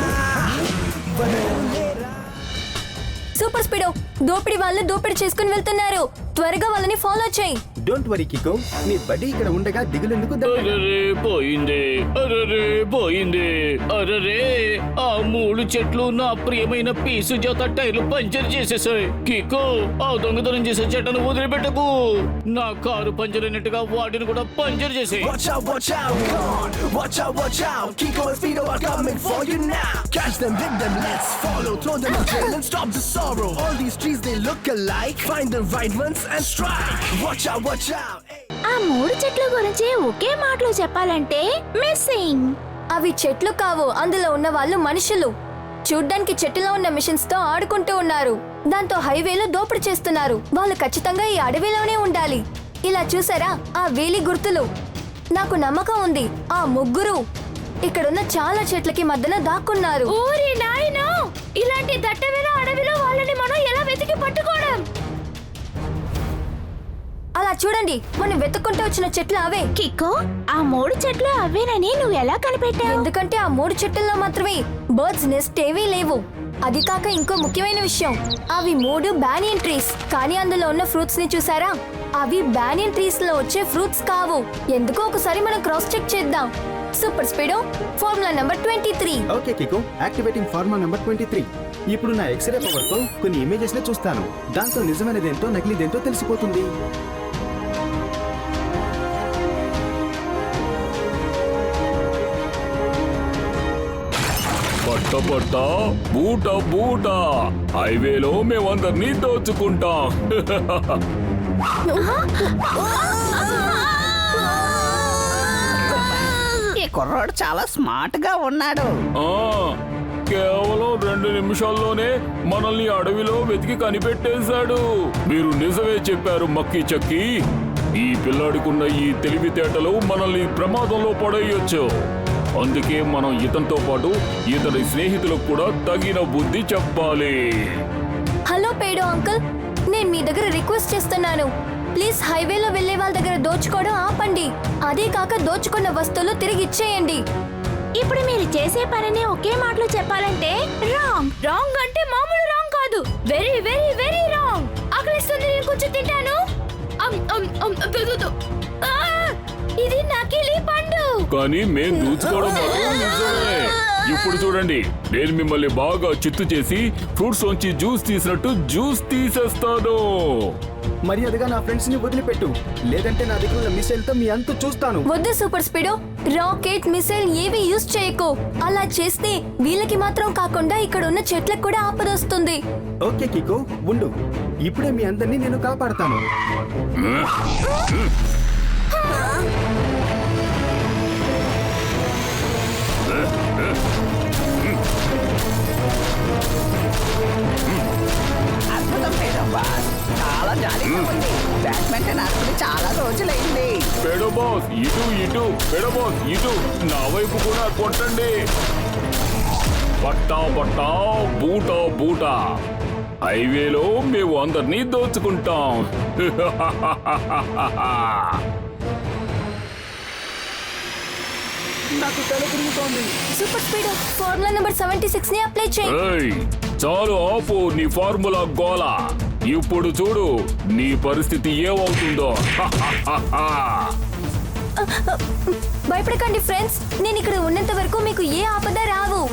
Speaker 1: సూపర్ స్పీడో, దోపిడి వాళ్ళు దోపిడి చేసుకుని వెళ్తున్నారు. త్వరగా వాళ్ళని ఫాలో చేయి.
Speaker 2: డోంట్ వరీ కికో, నీ బడ్డీ ఇక్కడ ఉండగా దిగులెందుకు?
Speaker 8: అరరే పోయింది, అరరే పోయింది, అరరే ఆ 3 చెట్లు నా ప్రియమైన పీసు జత టైర్లు పంచర్ చేసేసాయి. కికో, ఆ దొంగతనం చేసే చెట్టును వదిలిపెట్టకు. నా కారు పంచర్ అయినట్టుగా వాటిని కూడా పంచర్ చేసే.
Speaker 12: Watch out, come on. Watch out. Kiko and Fido are coming for you now. Catch them, hit them, let's follow. Throw them in jail and stop the sorrow. All these trees, they look alike. Find the right ones and strike. Watch out. Hey.
Speaker 3: ఆ 3 చెట్ల గురించి ఒకే మాటలో చెప్పాలంటే missing.
Speaker 1: అవి చెట్లు కావు, అందులో ఉన్న వాళ్ళు మనుషులు. చూడ్డానికి చెట్టులో ఉన్న మిషన్స్ తో ఆడుకుంటూ ఉన్నారు. దాంతో హైవేలో దోపిడీ చేస్తున్నారు. వాళ్ళు ఖచ్చితంగా ఈ అడవిలోనే ఉండాలి. ఇలా చూసారా ఆ వేలి గుర్తులు? నాకు నమ్మకం ఉంది ఆ ముగ్గురు ఇక్కడున్న చాలా చెట్లకి మధ్యన దాక్కున్నారు. ఓరి నాయనా, ఇలాంటి దట్టమైన అడవిలో వాళ్ళని మనం ఎలా వెతికి పట్టుకోవడం? అలా చూడండి, మనం వెతుక్కుంటూ వచ్చిన చెట్లు అవే.
Speaker 3: కిక్కో, ఆ 3 చెట్లు అవేనని నువ్వు ఎలా కనిపెట్టావు?
Speaker 1: ఎందుకంటే ఆ 3 చెట్లలో మాత్రమే బర్డ్స్ నెస్ట్ ఏవీ లేవు. అది కాక ఇంకో ముఖ్యమైన విషయం, అవి 3 బ్యానియన్ ట్రీస్. కానీ అందులో ఉన్న ఫ్రూట్స్ ని చూసారా? అవి బ్యానియన్ ట్రీస్ లో వచ్చే ఫ్రూట్స్ కావు. ఎందుకో ఒకసారి మనం క్రాస్ చెక్ చేద్దాం. Super Speedo, formula number 23.
Speaker 2: Okay Kicko, activating formula number 23. ఇప్పుడు నా ఎక్స్రే పవర్ తో కొన్ని ఇమేజెస్ ని చూస్తాను. దాంతో నిజమైనదేంటో నకిలీదేంటో తెలిసిపోతుంది.
Speaker 10: పట్ట బూట హైవేలో మేమందరినీ దోచుకుంటాం.
Speaker 9: ఈ కుర్రోడు చాలా స్మార్ట్ గా ఉన్నాడు.
Speaker 10: కేవలం 2 నిమిషాల్లోనే మనల్ని అడవిలో వెతికి కనిపెట్టేశాడు. మీరు నిజమే చెప్పారు మక్కీ చక్కీ. ఈ పిల్లాడికున్న ఈ తెలివితేటలు మనల్ని ప్రమాదంలో పడేయొచ్చు. అందుకే మనం ఇతనితో పాటు ఇతని స్నేహితులకు కూడా తగిన బుద్ధి చెప్పాలి.
Speaker 1: హలో పేడో అంకుల్, నేను మీ దగ్గర రిక్వెస్ట్ చేస్తున్నాను. ప్లీజ్ హైవేలో వెళ్లే వాళ్ళ దగ్గర దోచుకోవడం ఆపండి. అదే కాక దోచుకున్న వస్తువులు తిరిగి ఇచ్చేయండి.
Speaker 3: ఇప్పుడు మీరు చేసే పనిని ఒకే మాటలో చెప్పాలంటే రాంగ్.
Speaker 1: రాంగ్ అంటే మామూలు రాంగ్ కాదు, వెరీ వెరీ వెరీ రాంగ్. ఆకలిస్తుంది, నేను కొంచెం తింటాను. ఇది నకిలీ పండు.
Speaker 10: కానీ మేం దూచుకోవడం మాత్రం నిజమే. ఇప్పుడు చూడండి, నేను మిమ్మల్ని బాగా చిత్తు చేసి ఫ్రూట్స్ నుంచి జ్యూస్ తీసినట్టు జ్యూస్ తీసేస్తాను.
Speaker 2: మర్యాదగా నా ఫ్రెండ్స్ ని వదిలిపెట్టు, లేదంటే నా దగ్గర ఉన్న మిసైల్ తో మీ అంతు చూస్తాను.
Speaker 1: వద్దు సూపర్ స్పీడో, రాకెట్ మిసైల్ ఏవి యూజ్ చేయకు. అలా చేస్తే వీళ్ళకి మాత్రం కాకుండా ఇక్కడ ఉన్న చెట్లకు కూడా ఆపదొస్తుంది.
Speaker 2: ఓకే కికో, ఉండు. ఇప్పుడే మీ అందరినీ నేను కాపాడతాను.
Speaker 9: అద్భుతం పేడో బాస్, చాలా జాలీగా ఉంది. బ్యాడ్మింటన్ ఆడుకుని చాలా రోజులైంది.
Speaker 10: పేడో బాస్ ఇటు, పేడో బాస్ ఇటు, నా వైపు కూడా కొట్టండి. పట్టా బూట హైవేలో మేము అందరినీ దోచుకుంటాం.
Speaker 2: నాకు తల తిరుగుతోంది.
Speaker 1: సూపర్ స్పీడో, ఫార్ములా నంబర్ 76 ని అప్లై చేయి.
Speaker 10: ఏయ్, చాలు ఆపు నీ ఫార్ములా గోల. ఇప్పుడు చూడు నీ పరిస్థితి ఏమవుతుందో.
Speaker 1: భయపడకండి ఫ్రెండ్స్, నేను ఇక్కడ ఉన్నంత వరకు మీకు ఏ ఆపద రావు.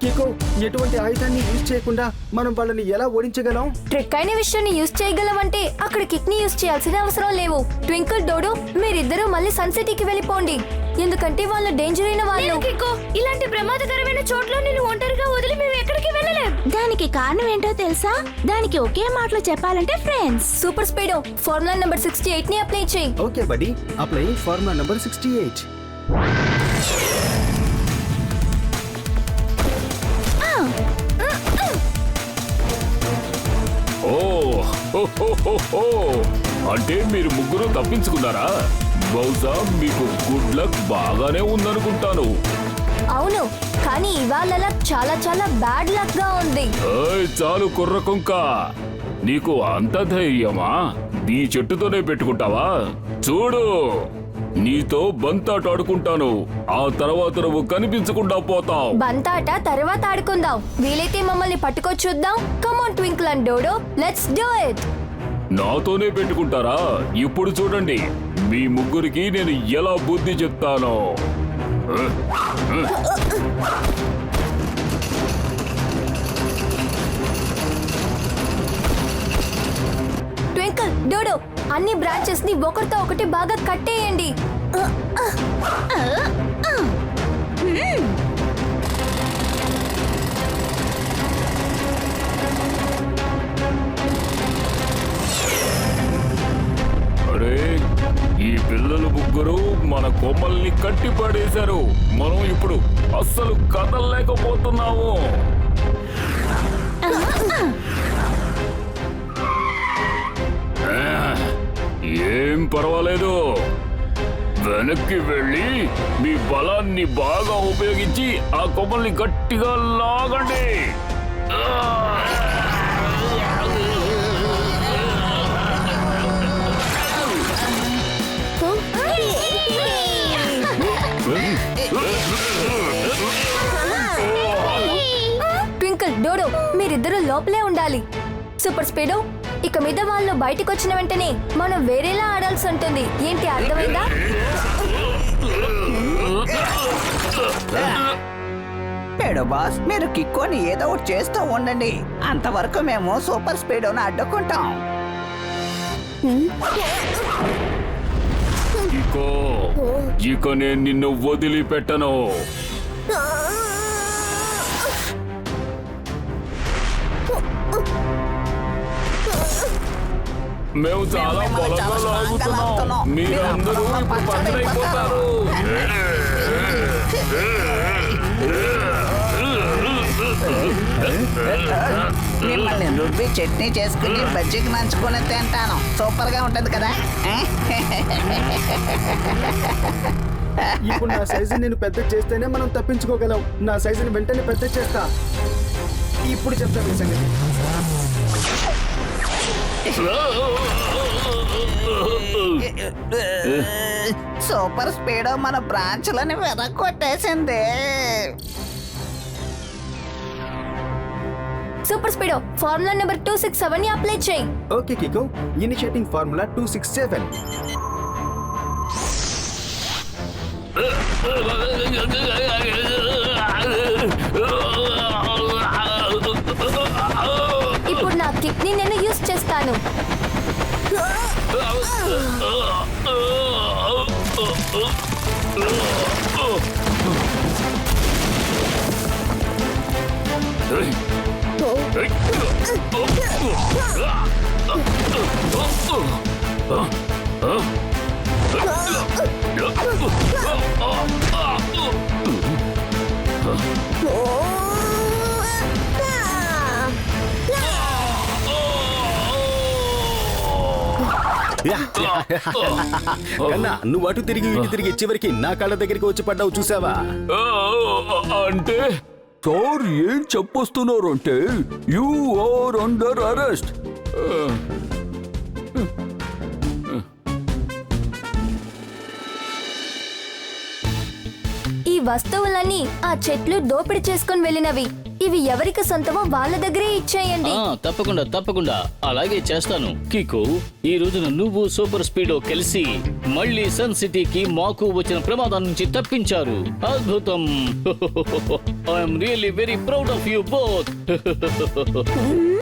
Speaker 2: కికో, ఎటువంటి ఆయుధాన్ని యూజ్ చేయకుండా మనం వాళ్ళని ఎలా ఓడించగలం?
Speaker 1: ట్రిక్ అయిన విషయాన్ని యూజ్ చేయగలమంటే అక్కడ కిక్ ని యూజ్ చేయాల్సిన అవసరం లేవు. ట్వింకిల్, డోడో, మీరిద్దరూ మళ్ళీ సన్ సిటీకి వెళ్ళిపోండి. ఎందుకంటే వాళ్ళు డేంజర్ అయిన వాళ్ళు. ఇలాంటి ప్రమాదకరమైన చోట్ల నేను ఒంటరిగా వదిలి మేము ఎక్కడికి వెళ్ళలేం.
Speaker 3: దానికి కారణం ఏంటో తెలుసా? దానికి ఒకే మాటలో చెప్పాలంటే friends.
Speaker 1: Super Speedo, formula number 68 ని అప్లై చేయి.
Speaker 2: ఓకే బడి, అప్లై ఫార్ములా నంబర్ 68.
Speaker 10: అంటే మీరు ముగ్గురు తప్పించుకున్నారా? బహుశా మీకు గుడ్ లక్ బాగానే ఉందనుకుంటాను.
Speaker 1: అవును, కానీ ఇవాళ చాలా చాలా బ్యాడ్ లక్ గా ఉంది.
Speaker 10: చాలు కుర్ర కుంక, నీకు అంత ధైర్యమా? నీ చెట్టుతోనే పెట్టుకుంటావా? చూడు. నీతో బంతాట ఆడుకుంటాను. ఆ తర్వాత నువ్వు కనిపించకుండా పోతావు.
Speaker 1: బంతాట తర్వాత ఆడుకుందాం. వీలైతే మమ్మల్ని పట్టుకొని చూద్దాం. Come on twinkle and Dodo, let's do it.
Speaker 10: నాతోనే పెట్టుకుంటారా? ఇప్పుడు చూడండి మీ ముగ్గురికి నేను ఎలా బుద్ధి చెప్తానో.
Speaker 1: ట్వింకిల్, డోడో, అన్ని బ్రాంచెస్ ని ఒకరితో ఒకటి బాగా కట్టేయండి.
Speaker 10: అరే, ఈ పిల్లలు ముగ్గురు మన కొమ్మల్ని కట్టి పడేశారు. మనం ఇప్పుడు అస్సలు కదలలేకపోతున్నాము. ఏం పర్వాలేదు, వెనక్కి వెళ్ళి మీ బలాన్ని బాగా ఉపయోగించి ఆ కొమ్మల్ని గట్టిగా లాగండి.
Speaker 1: ట్వింకిల్, డోడో, మీరిద్దరూ లోపలే ఉండాలి. సూపర్ స్పీడో, ఇక మీద వాళ్ళు బయటకు వచ్చిన వెంటనే మనం వేరేలా ఆడాల్సి ఉంటుంది. ఏంటి, అర్థమైందా?
Speaker 9: స్పీడో బాస్, మీరు కిక్కోని ఏదో ఒకటి చేస్తూ ఉండండి. అంతవరకు మేము సూపర్ స్పీడోని అడ్డుకుంటాం.
Speaker 10: ఇక నేను నిన్ను వదిలిపెట్టను. మేము చాలా బలంగా లాగుతున్నాం. మీరందరూ ఇప్పుడు పక్కనైపోతారు.
Speaker 9: మిమ్మల్ని రుబ్బి చట్నీ చేసుకుని బజ్జీకి నంచుకుని తింటాను. సూపర్ గా ఉంటది కదా.
Speaker 12: ఇప్పుడు నా సైజు నేను పెద్ద చేస్తేనే మనం తప్పించుకోగలం. నా సైజుని వెంటనే పెద్ద చేస్తా. ఇప్పుడు చెప్తాను ఈ సంగతి.
Speaker 9: సూపర్ స్పీడో మన బ్రాంచ్లని వెరగొట్టేసింది.
Speaker 1: సూపర్ స్పీడో, ఫార్ములా నెంబర్ 267 ని అప్లై చేయి.
Speaker 12: Okay Kicko, initiating formula 267.
Speaker 1: ఇప్పుడు నా కిక్ ని నేను యూస్ చేస్తాను.
Speaker 4: కన్నా, నువ్వు అటు తిరిగి ఇటు తిరిగి చివరికి నా కళ్ళ దగ్గరికి వచ్చి పడ్డావు, చూసావా?
Speaker 10: అంటే
Speaker 5: సార్ ఏం చెప్పొస్తున్నారు అంటే యు ఆర్ అండర్ అరెస్ట్.
Speaker 1: ఈ వస్తువులన్నీ ఆ చెట్లు దోపిడీ చేసుకుని వెళ్ళినవి. ఇవి ఎవరికి సొంతమో వాళ్ళ దగ్గరే ఇచ్చేయండి.
Speaker 8: తప్పకుండా తప్పకుండా అలాగే చేస్తాను. కికో, ఈ రోజున నువ్వు సూపర్ స్పీడో కలిసి మళ్ళీ సన్ సిటీకి మాకు వచ్చిన ప్రమాదం నుంచి తప్పించారు. అద్భుతం. I'm really very proud of you both.